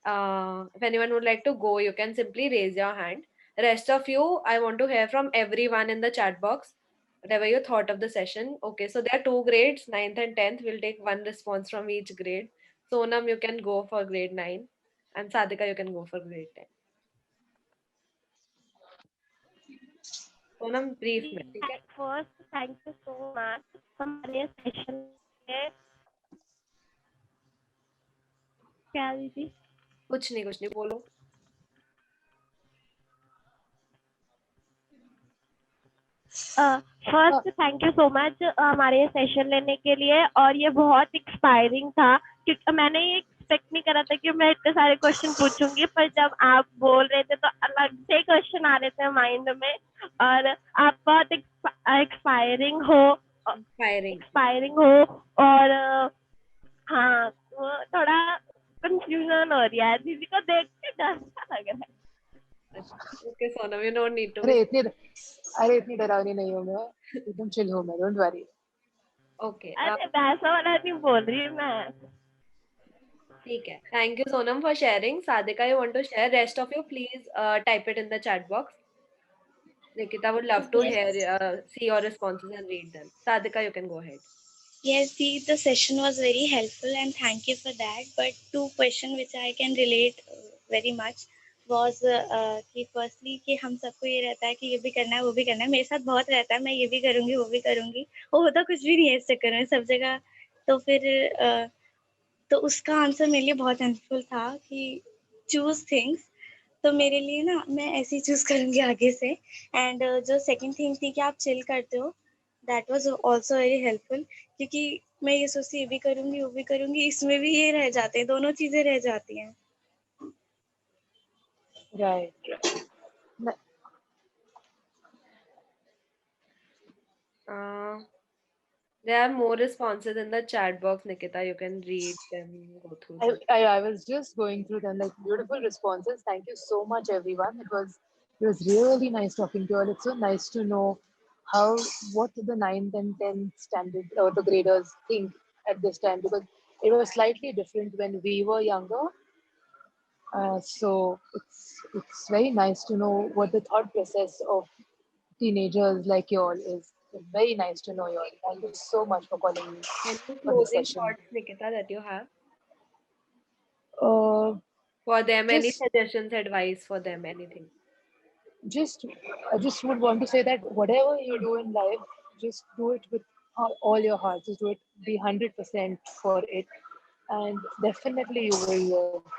If anyone would like to go, you can simply raise your hand. Rest of you, I want to hear from everyone in the chat box, whatever you thought of the session. Okay, so there are two grades, ninth and 10th. We'll take one response from each grade. Sonam, you can go for grade 9, and Sadhika, you can go for grade 10. Sonam, brief में, ठीक है? First, thank you so much हमारे session में क्या दीदी कुछ नहीं बोलो. First thank you so much हमारे ये सेशन लेने के लिए और ये बहुत एक्सपायरिंग था क्योंकि मैंने ये एक्सपेक्ट नहीं करा था कि मैं इतने सारे क्वेश्चन पूछूंगी पर जब आप बोल रहे थे तो अलग से क्वेश्चन आ रहे थे माइंड में और आप बहुत एक्सपायरिंग हो और हाँ वो थोड़ा कंफ्यूजन हो रही है दीदी को देख के डर सा लग रहा है. Okay, Sonam, you don't need to अरे be. इतनी डरावनी नहीं हूँ मैं. एकदम चिल हूँ मैं. Don't worry. Okay. अरे वैसा वाला नहीं बोल रही मैं. ठीक है. Thank you, Sonam, for sharing. Sadhika, you want to share? Rest of you, please type it in the chat box. Nikita would love to hear, see your responses and read them. Sadhika, you can go ahead. Yes, the session was very helpful and thank you for that. But two questions which I can relate very much was कि firstly कि हम सबको ये रहता है कि ये भी करना है वो भी करना है. मेरे साथ बहुत रहता है, मैं ये भी करूँगी वो भी करूँगी. वो होता कुछ भी नहीं है इस चक्कर में सब जगह. तो फिर तो उसका आंसर मेरे लिए बहुत हेल्पफुल था कि चूज थिंग्स. तो मेरे लिए ना मैं ऐसे ही चूज करूँगी आगे से. एंड जो सेकंड थिंग थी कि आप चिल करते हो, that was also very helpful क्योंकि मैं ये सोचती ये भी करूँगी वो भी करूँगी, इसमें भी ये रह जाते हैं, दोनों चीजें रह जाती हैं. Right. There are more responses in the chat box, Nikita. You can read them, go through them. I was just going through them, like beautiful responses. Thank you so much, everyone. It was really nice talking to you all. It's so nice to know what the 9th and 10th standard or the graders think at this time, because it was slightly different when we were younger. So it's very nice to know what the thought process of teenagers like you all is. It's very nice to know you all. Thank you so much for calling me Any for this closing session. thoughts, Nikita, that you have Uh, for them? Any just suggestions, advice for them, anything? I just would want to say that whatever you do in life, just do it with all your heart. Just do it, be 100% for it, and definitely you will find